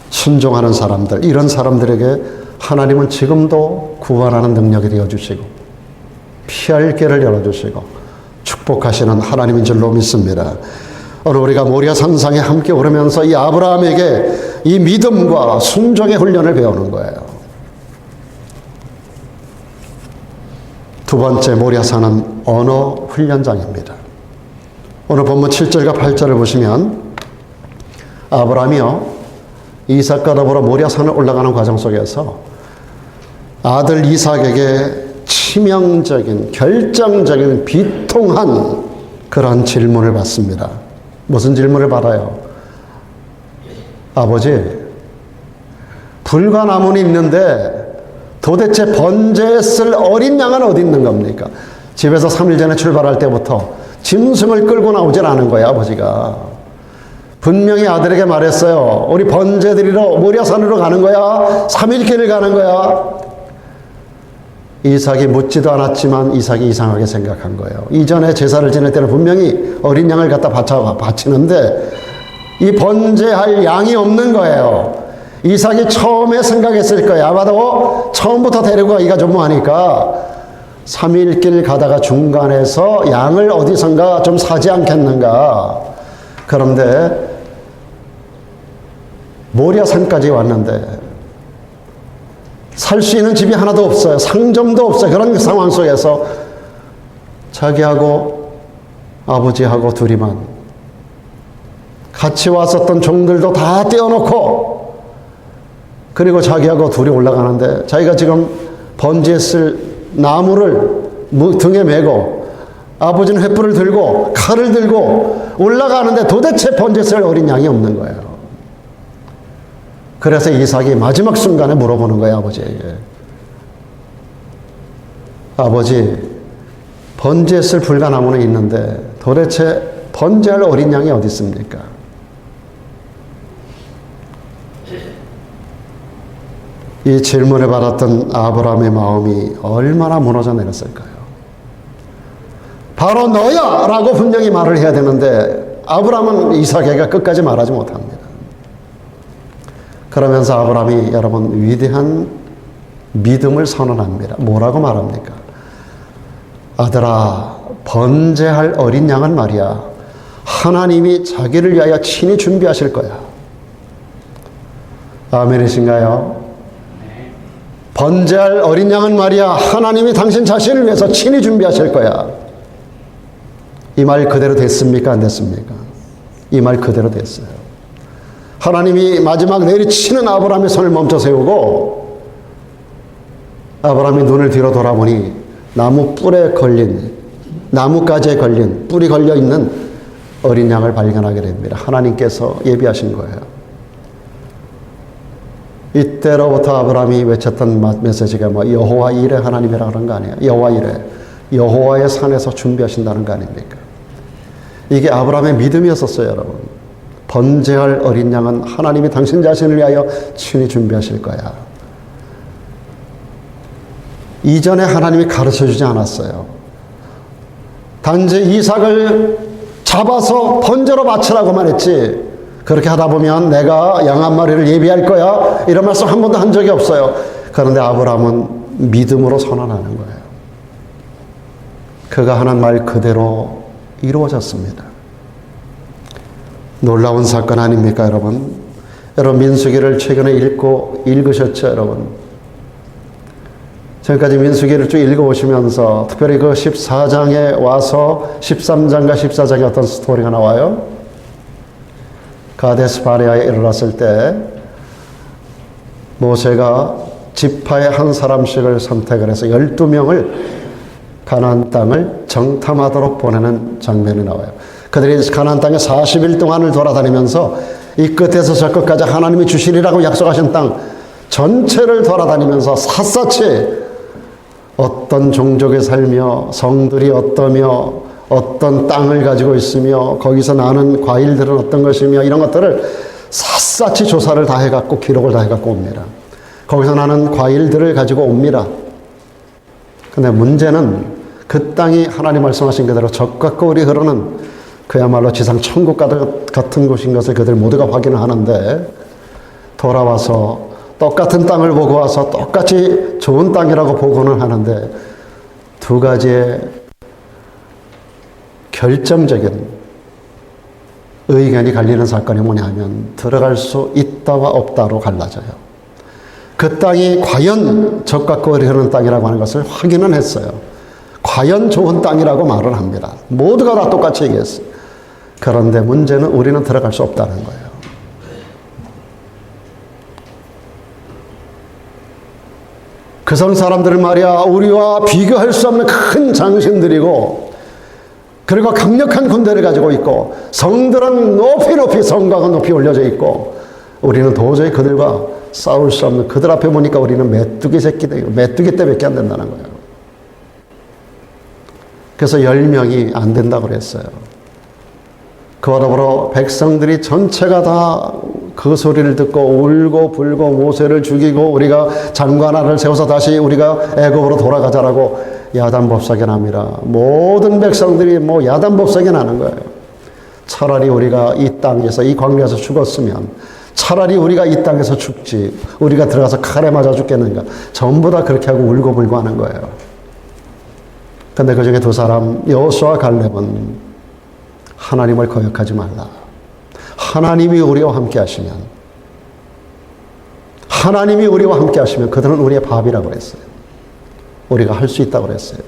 S1: 순종하는 사람들, 이런 사람들에게 하나님은 지금도 구원하는 능력이 되어주시고 피할 길을 열어주시고 축복하시는 하나님인 줄로 믿습니다. 오늘 우리가 모리아 산상에 함께 오르면서 이 아브라함에게 이 믿음과 순종의 훈련을 배우는 거예요. 두 번째 모리아산은 언어 훈련장입니다. 오늘 본문 7절과 8절을 보시면 아브라함이요 이삭과 더불어 모리아산을 올라가는 과정 속에서 아들 이삭에게 치명적인 결정적인 비통한 그런 질문을 받습니다. 무슨 질문을 받아요? 아버지, 불과 나무는 있는데 도대체 번제에 쓸 어린 양은 어디 있는 겁니까? 집에서 3일 전에 출발할 때부터 짐승을 끌고 나오질 않은 거예요, 아버지가. 분명히 아들에게 말했어요. 우리 번제 드리러 모리아산으로 가는 거야. 3일 길을 가는 거야. 이삭이 묻지도 않았지만 이삭이 이상하게 생각한 거예요. 이전에 제사를 지낼 때는 분명히 어린 양을 갖다 바치는데 이 번제할 양이 없는 거예요. 이삭이 처음에 생각했을 거예요. 아마도 처음부터 데리고 가기가 좀 뭐하니까 3일 길 가다가 중간에서 양을 어디선가 좀 사지 않겠는가. 그런데 모리아산까지 왔는데 살 수 있는 집이 하나도 없어요. 상점도 없어요. 그런 상황 속에서 자기하고 아버지하고 둘이만, 같이 왔었던 종들도 다 떼어놓고, 그리고 자기하고 둘이 올라가는데 자기가 지금 번제에 쓸 나무를 등에 메고 아버지는 횃불을 들고 칼을 들고 올라가는데 도대체 번제에 쓸 어린 양이 없는 거예요. 그래서 이삭이 마지막 순간에 물어보는 거예요, 아버지에게. 아버지, 번제에 쓸 불가나무는 있는데 도대체 번제할 어린 양이 어디 있습니까? 이 질문을 받았던 아브라함의 마음이 얼마나 무너져 내렸을까요? 바로 너야! 라고 분명히 말을 해야 되는데 아브라함은 이삭에게 끝까지 말하지 못합니다. 그러면서 아브라함이 여러분 위대한 믿음을 선언합니다. 뭐라고 말합니까? 아들아, 번제할 어린 양은 말이야, 하나님이 자기를 위하여 친히 준비하실 거야. 아멘이신가요? 번제할 어린 양은 말이야, 하나님이 당신 자신을 위해서 친히 준비하실 거야. 이 말 그대로 됐습니까? 안 됐습니까? 이 말 그대로 됐어요. 하나님이 마지막 내리치는 아브라함의 손을 멈춰 세우고 아브라함이 눈을 뒤로 돌아보니 나무 뿔에 걸린, 나뭇가지에 걸린, 뿔이 걸려 있는 어린 양을 발견하게 됩니다. 하나님께서 예비하신 거예요. 이때로부터 아브라함이 외쳤던 메시지가 여호와 이레 하나님이라 그런 거 아니에요. 여호와 이레, 여호와의 산에서 준비하신다는 거 아닙니까? 이게 아브라함의 믿음이었었어요, 여러분. 번제할 어린 양은 하나님이 당신 자신을 위하여 친히 준비하실 거야. 이전에 하나님이 가르쳐주지 않았어요. 단지 이삭을 잡아서 번제로 바치라고만 했지, 그렇게 하다 보면 내가 양 한 마리를 예비할 거야, 이런 말씀 한 번도 한 적이 없어요. 그런데 아브라함은 믿음으로 선언하는 거예요. 그가 하는 말 그대로 이루어졌습니다. 놀라운 사건 아닙니까, 여러분? 여러분, 민수기를 최근에 읽으셨죠, 여러분? 지금까지 민수기를 쭉 읽어오시면서 특별히 그 14장에 와서 13장과 14장에 어떤 스토리가 나와요? 가데스 바네아에 이르렀을 때 모세가 지파의 한 사람씩을 선택을 해서 12명을 가나안 땅을 정탐하도록 보내는 장면이 나와요. 그들이 가나안 땅에 40일 동안을 돌아다니면서 이 끝에서 저 끝까지 하나님이 주시리라고 약속하신 땅 전체를 돌아다니면서 샅샅이 어떤 종족에 살며 성들이 어떠며 어떤 땅을 가지고 있으며 거기서 나는 과일들은 어떤 것이며 이런 것들을 샅샅이 조사를 다 해갖고 기록을 다 해갖고 옵니다. 거기서 나는 과일들을 가지고 옵니다. 근데 문제는 그 땅이 하나님 말씀하신 그대로 적과 꿀이 흐르는 그야말로 지상 천국 같은 곳인 것을 그들 모두가 확인을 하는데, 돌아와서 똑같은 땅을 보고 와서 똑같이 좋은 땅이라고 보고는 하는데, 두 가지의 결정적인 의견이 갈리는 사건이 뭐냐 하면 들어갈 수 있다와 없다로 갈라져요. 그 땅이 과연 적과 꿀이 흐르는 땅이라고 하는 것을 확인은 했어요. 과연 좋은 땅이라고 말을 합니다. 모두가 다 똑같이 얘기했어요. 그런데 문제는 우리는 들어갈 수 없다는 거예요. 그 성 사람들은 말이야, 우리와 비교할 수 없는 큰 장신들이고, 그리고 강력한 군대를 가지고 있고, 성들은 높이 성곽은 높이 올려져 있고, 우리는 도저히 그들과 싸울 수 없는, 그들 앞에 보니까 우리는 메뚜기 떼밖에 안 된다는 거예요. 그래서 10명이 안 된다고 그랬어요. 그와 더불어 백성들이 전체가 다 그 소리를 듣고 울고 불고 모세를 죽이고 우리가 장관 하나를 세워서 다시 우리가 애굽으로 돌아가자라고 야단법석에 납니다. 모든 백성들이 야단법석에 나는 거예요. 차라리 우리가 이 땅에서, 이 광야에서 죽었으면, 차라리 우리가 이 땅에서 죽지, 우리가 들어가서 칼에 맞아 죽겠는가. 전부 다 그렇게 하고 울고 불고 하는 거예요. 근데 그 중에 두 사람, 여호수아와 갈렙은 하나님을 거역하지 말라. 하나님이 우리와 함께 하시면, 그들은 우리의 밥이라고 그랬어요. 우리가 할 수 있다고 그랬어요.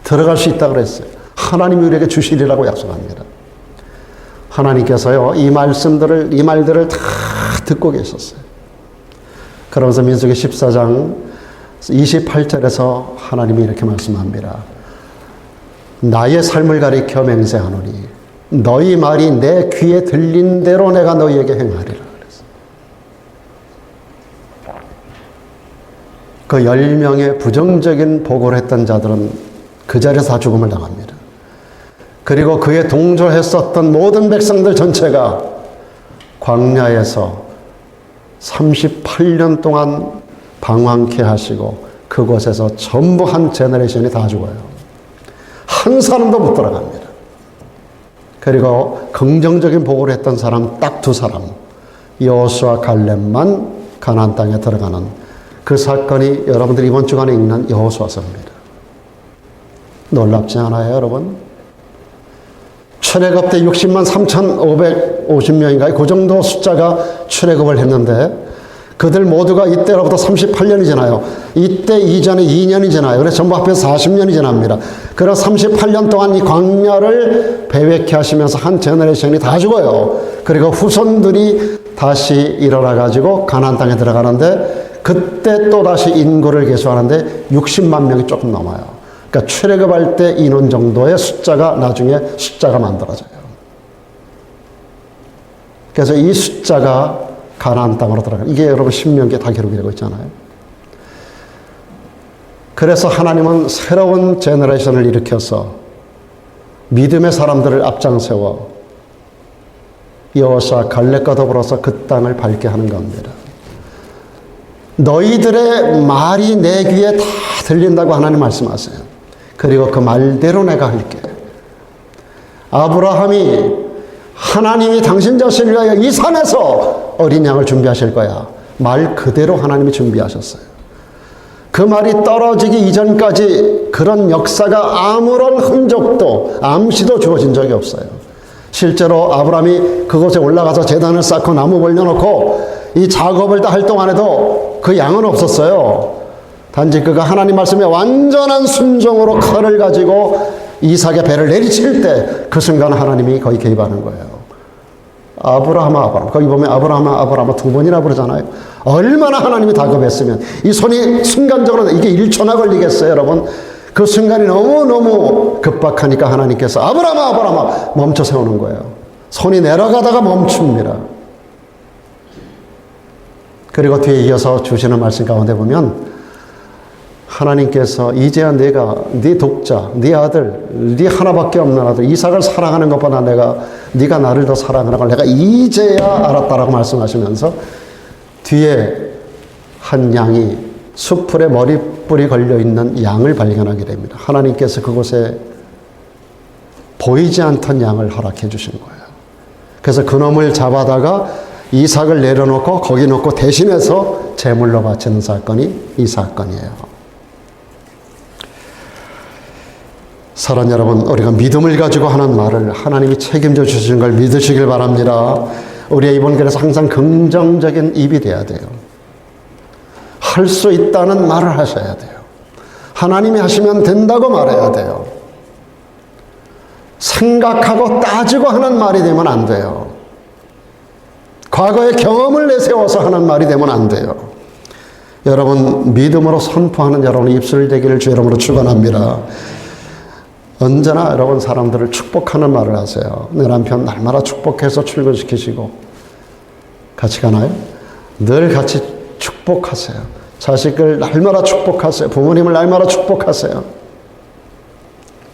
S1: 들어갈 수 있다고 그랬어요. 하나님이 우리에게 주시리라고 약속합니다. 하나님께서요, 이 말들을 다 듣고 계셨어요. 그러면서 민수기 14장 28절에서 하나님이 이렇게 말씀합니다. 나의 삶을 가리켜 맹세하노니 너희 말이 내 귀에 들린 대로 내가 너희에게 행하리라 그랬어요. 그 10명의 부정적인 보고를 했던 자들은 그 자리에서 다 죽음을 당합니다. 그리고 그에 동조했었던 모든 백성들 전체가 광야에서 38년 동안 방황케 하시고 그곳에서 전부 한 제너레이션이 다 죽어요. 한 사람도 못 들어갑니다. 그리고 긍정적인 보고를 했던 사람 딱 두 사람, 여호수아 갈렙만 가나안 땅에 들어가는 그 사건이 여러분들이 이번 주간에 읽는 여호수아서입니다. 놀랍지 않아요, 여러분? 출애굽 때 60만 3,550명인가요? 그 정도 숫자가 출애굽을 했는데 그들 모두가 이때로부터 38년이 지나요. 이때 이전에 2년이 지나요. 그래서 전부 합해서 40년이 지납니다. 그래서 38년 동안 이 광야를 배회케 하시면서 한 제너레이션이 다 죽어요. 그리고 후손들이 다시 일어나가지고 가나안 땅에 들어가는데 그때 또 다시 인구를 계수하는데 60만 명이 조금 넘어요. 그러니까 출애굽할 때 인원 정도의 숫자가 나중에 숫자가 만들어져요. 그래서 이 숫자가 가나안 땅으로 들어가요. 이게 여러분 신명기에 다 기록이 되고 있잖아요. 그래서 하나님은 새로운 제너레이션을 일으켜서 믿음의 사람들을 앞장세워 여호수아 갈렙과 더불어서 그 땅을 밟게 하는 겁니다. 너희들의 말이 내 귀에 다 들린다고 하나님 말씀하세요. 그리고 그 말대로 내가 할게. 아브라함이 하나님이 당신 자신을 위하여 이 산에서 어린 양을 준비하실 거야. 말 그대로 하나님이 준비하셨어요. 그 말이 떨어지기 이전까지 그런 역사가 아무런 흔적도 암시도 주어진 적이 없어요. 실제로 아브라함이 그곳에 올라가서 제단을 쌓고 나무 벌려놓고 이 작업을 다 할 동안에도 그 양은 없었어요. 단지 그가 하나님 말씀에 완전한 순종으로 칼을 가지고 이삭의 배를 내리칠 때 그 순간 하나님이 거기 개입하는 거예요. 아브라함. 거기 보면 아브라함 두 번이나 부르잖아요. 얼마나 하나님이 다급했으면 이 손이 순간적으로 이게 1초나 걸리겠어요, 여러분. 그 순간이 너무너무 급박하니까 하나님께서 아브라함 멈춰 세우는 거예요. 손이 내려가다가 멈춥니다. 그리고 뒤에 이어서 주시는 말씀 가운데 보면 하나님께서 이제야 내가 네 독자, 네 아들, 네 하나밖에 없는 아들 이삭을 사랑하는 것보다 네가 나를 더 사랑하는 걸 내가 이제야 알았다라고 말씀하시면서 뒤에 한 양이 숲풀에 머리뿔이 걸려있는 양을 발견하게 됩니다. 하나님께서 그곳에 보이지 않던 양을 허락해 주신 거예요. 그래서 그놈을 잡아다가 이삭을 내려놓고 거기 놓고 대신해서 제물로 바치는 사건이 이 사건이에요. 사랑하는 여러분, 우리가 믿음을 가지고 하는 말을 하나님이 책임져 주시는 걸 믿으시길 바랍니다. 우리의 이번 글에서 항상 긍정적인 입이 돼야 돼요. 할 수 있다는 말을 하셔야 돼요. 하나님이 하시면 된다고 말해야 돼요. 생각하고 따지고 하는 말이 되면 안 돼요. 과거의 경험을 내세워서 하는 말이 되면 안 돼요. 여러분, 믿음으로 선포하는 여러분의 입술 되기를 주 이름으로 축원합니다. 언제나 여러분 사람들을 축복하는 말을 하세요. 내 남편 날마다 축복해서 출근시키시고 같이 가나요? 늘 같이 축복하세요. 자식을 날마다 축복하세요. 부모님을 날마다 축복하세요.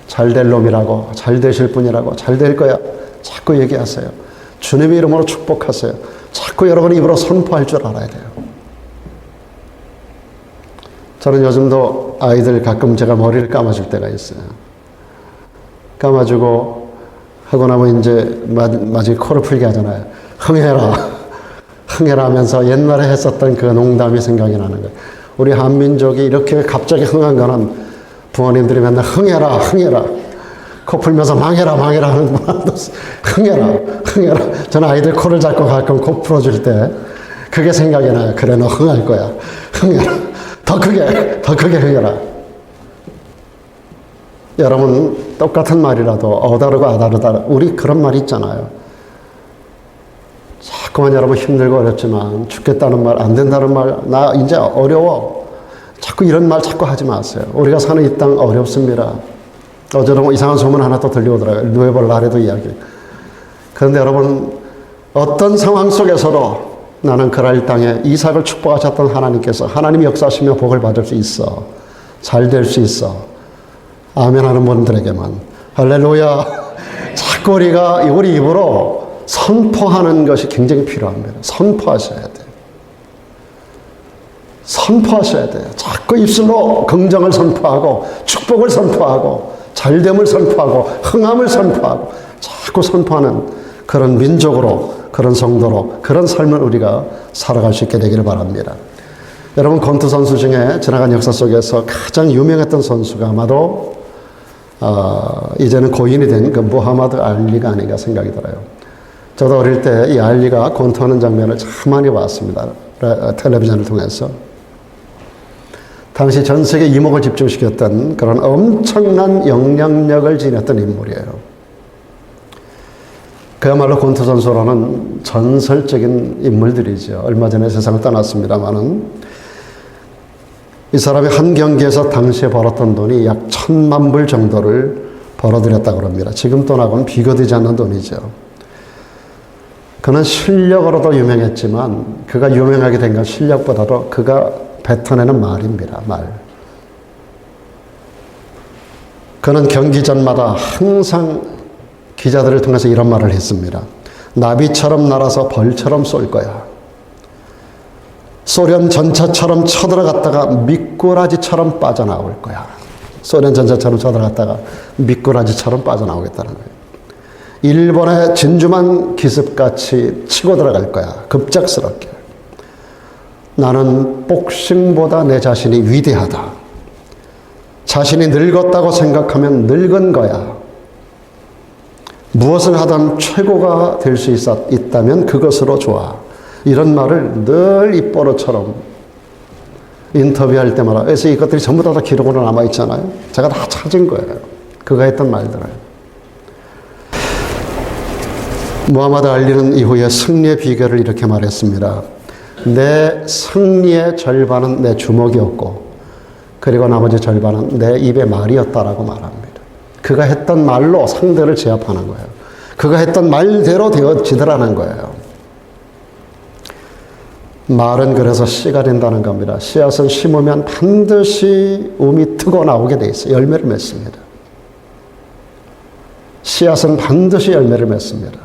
S1: 잘 될 놈이라고, 잘 되실 분이라고, 잘 될 거야. 자꾸 얘기하세요. 주님의 이름으로 축복하세요. 자꾸 여러분 입으로 선포할 줄 알아야 돼요. 저는 요즘도 아이들 가끔 제가 머리를 감아줄 때가 있어요. 감아주고 하고 나면 이제 마지막에 코를 풀게 하잖아요. 흥해라. 흥해라 하면서 옛날에 했었던 그 농담이 생각이 나는 거예요. 우리 한민족이 이렇게 갑자기 흥한 거는 부모님들이 맨날 흥해라, 흥해라. 코 풀면서 망해라, 망해라 하는 분도 흥해라, 흥해라. 저는 아이들 코를 잡고 가끔 코 풀어줄 때 그게 생각이 나요. 그래, 너 흥할 거야. 흥해라. 더 크게 흥해라. 여러분, 똑같은 말이라도 어다르고 아다르다. 우리 그런 말 있잖아요. 자꾸만 여러분 힘들고 어렵지만 죽겠다는 말, 안 된다는 말, 나 이제 어려워. 자꾸 이런 말 자꾸 하지 마세요. 우리가 사는 이 땅 어렵습니다. 어제도 이상한 소문 하나 또 들려오더라고요. 누에볼 나레도 이야기. 그런데 여러분, 어떤 상황 속에서도 나는 그랄 땅에 이삭을 축복하셨던 하나님께서 하나님이 역사하시며 복을 받을 수 있어. 잘 될 수 있어. 아멘 하는 분들에게만. 할렐루야. 자꾸 우리 입으로 선포하는 것이 굉장히 필요합니다. 선포하셔야 돼요. 선포하셔야 돼요. 자꾸 입술로 긍정을 선포하고 축복을 선포하고 잘됨을 선포하고 흥함을 선포하고 자꾸 선포하는 그런 민족으로, 그런 성도로, 그런 삶을 우리가 살아갈 수 있게 되기를 바랍니다. 여러분, 권투 선수 중에 지나간 역사 속에서 가장 유명했던 선수가 아마도 이제는 고인이 된 그 무하마드 알리가 아닌가 생각이 들어요. 저도 어릴 때 이 알리가 권투하는 장면을 참 많이 봤습니다. 텔레비전을 통해서. 당시 전 세계 이목을 집중시켰던 그런 엄청난 영향력을 지녔던 인물이에요. 그야말로 권투 선수로는 전설적인 인물들이죠. 얼마 전에 세상을 떠났습니다마는 이 사람이 한 경기에서 당시에 벌었던 돈이 약 1,000만 불 정도를 벌어들였다고 합니다. 지금 돈하고는 비교되지 않는 돈이죠. 그는 실력으로도 유명했지만 그가 유명하게 된 건 실력보다도 그가 뱉어내는 말입니다. 말. 그는 경기 전마다 항상 기자들을 통해서 이런 말을 했습니다. 나비처럼 날아서 벌처럼 쏠 거야. 소련 전차처럼 쳐들어갔다가 미꾸라지처럼 빠져나올 거야. 소련 전차처럼 쳐들어갔다가 미꾸라지처럼 빠져나오겠다는 거예요. 일본의 진주만 기습같이 치고 들어갈 거야. 급작스럽게. 나는 복싱보다 내 자신이 위대하다. 자신이 늙었다고 생각하면 늙은 거야. 무엇을 하든 최고가 될 수 있다면 그것으로 좋아. 이런 말을 늘 입버릇처럼 인터뷰할 때마다. 그래서 이것들이 전부 다 기록으로 남아있잖아요. 제가 다 찾은 거예요. 그가 했던 말들을. 무하마드 알리는 이후에 승리의 비결을 이렇게 말했습니다. 내 승리의 절반은 내 주먹이었고 그리고 나머지 절반은 내 입의 말이었다라고 말합니다. 그가 했던 말로 상대를 제압하는 거예요. 그가 했던 말대로 되어지더라는 거예요. 말은 그래서 씨가 된다는 겁니다. 씨앗은 심으면 반드시 움이 트고 나오게 돼 있어요. 열매를 맺습니다. 씨앗은 반드시 열매를 맺습니다.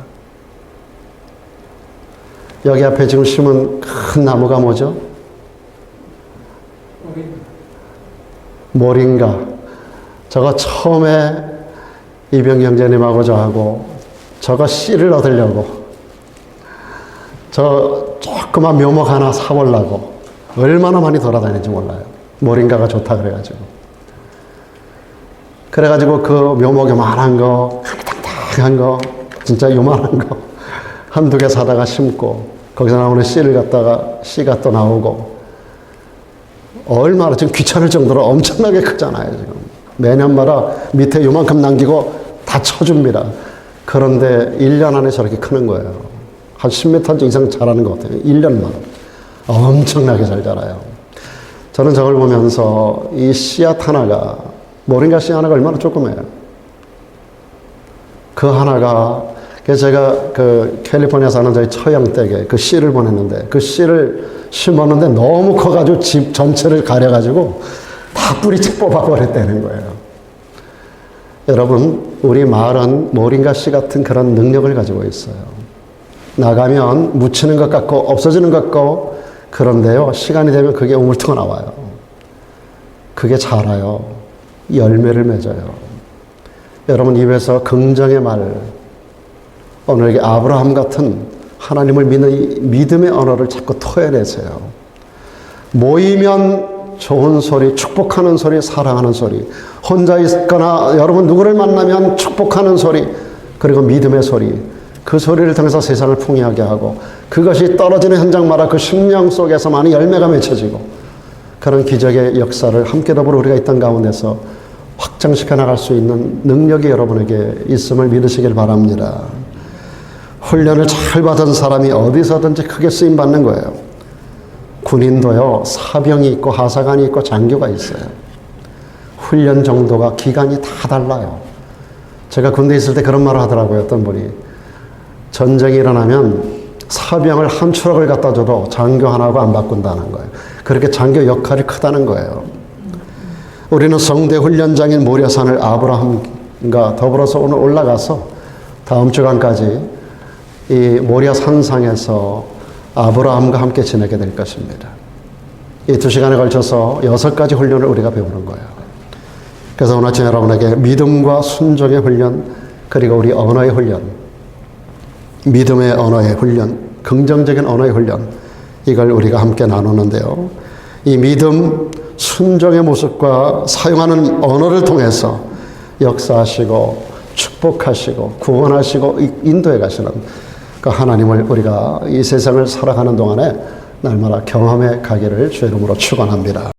S1: 여기 앞에 지금 심은 큰 나무가 뭐죠? 모링가, 저거 처음에 이병 형제님하고 저하고 저거 씨를 얻으려고 저 조그만 묘목 하나 사보려고 얼마나 많이 돌아다니는지 몰라요. 모링가가 좋다 그래가지고 그 묘목에 만한 거, 당당한 거, 진짜 요만한 거 한두 개 사다가 심고 거기서 나오는 씨를 갖다가 씨가 또 나오고 얼마나 지금 귀찮을 정도로 엄청나게 크잖아요. 지금 매년마다 밑에 요만큼 남기고 다 쳐줍니다. 그런데 1년 안에 저렇게 크는 거예요. 한 10m 이상 자라는 것 같아요. 1년만. 엄청나게 잘 자라요. 저는 저걸 보면서 이 씨앗 하나가, 모링가 씨 하나가 얼마나 조그매요. 그 하나가, 그래서 제가 그 캘리포니아 사는 저희 처형댁에 그 씨를 보냈는데 그 씨를 심었는데 너무 커가지고 집 전체를 가려가지고 다 뿌리채 뽑아버렸다는 거예요. 여러분, 우리 마을은 모링가 씨 같은 그런 능력을 가지고 있어요. 나가면 묻히는 것 같고 없어지는 것 같고 그런데요, 시간이 되면 그게 우물투가 나와요. 그게 자라요. 열매를 맺어요. 여러분 입에서 긍정의 말, 오늘 아브라함 같은 하나님을 믿는 이 믿음의 언어를 자꾸 토해내세요. 모이면 좋은 소리, 축복하는 소리, 사랑하는 소리, 혼자 있거나 여러분 누구를 만나면 축복하는 소리, 그리고 믿음의 소리, 그 소리를 통해서 세상을 풍요하게 하고 그것이 떨어지는 현장마다 그 심령 속에서 많은 열매가 맺혀지고 그런 기적의 역사를 함께 더불어 우리가 있던 가운데서 확장시켜 나갈 수 있는 능력이 여러분에게 있음을 믿으시길 바랍니다. 훈련을 잘 받은 사람이 어디서든지 크게 쓰임 받는 거예요. 군인도요, 사병이 있고 하사관이 있고 장교가 있어요. 훈련 정도가 기간이 다 달라요. 제가 군대에 있을 때 그런 말을 하더라고요. 어떤 분이 전쟁이 일어나면 사병을 한 추락을 갖다 줘도 장교 하나하고 안 바꾼다는 거예요. 그렇게 장교 역할이 크다는 거예요. 우리는 성대 훈련장인 모려산을 아브라함과 더불어서 오늘 올라가서 다음 주간까지 이 모리아 산상에서 아브라함과 함께 지내게 될 것입니다. 이 2시간에 걸쳐서 6가지 훈련을 우리가 배우는 거예요. 그래서 오늘 아침 여러분에게 믿음과 순종의 훈련, 그리고 우리 언어의 훈련, 믿음의 언어의 훈련, 긍정적인 언어의 훈련, 이걸 우리가 함께 나누는데요. 이 믿음, 순종의 모습과 사용하는 언어를 통해서 역사하시고 축복하시고 구원하시고 인도해 가시는 그 하나님을 우리가 이 세상을 살아가는 동안에 날마다 경험해 가기를 주의 이름으로 축원합니다.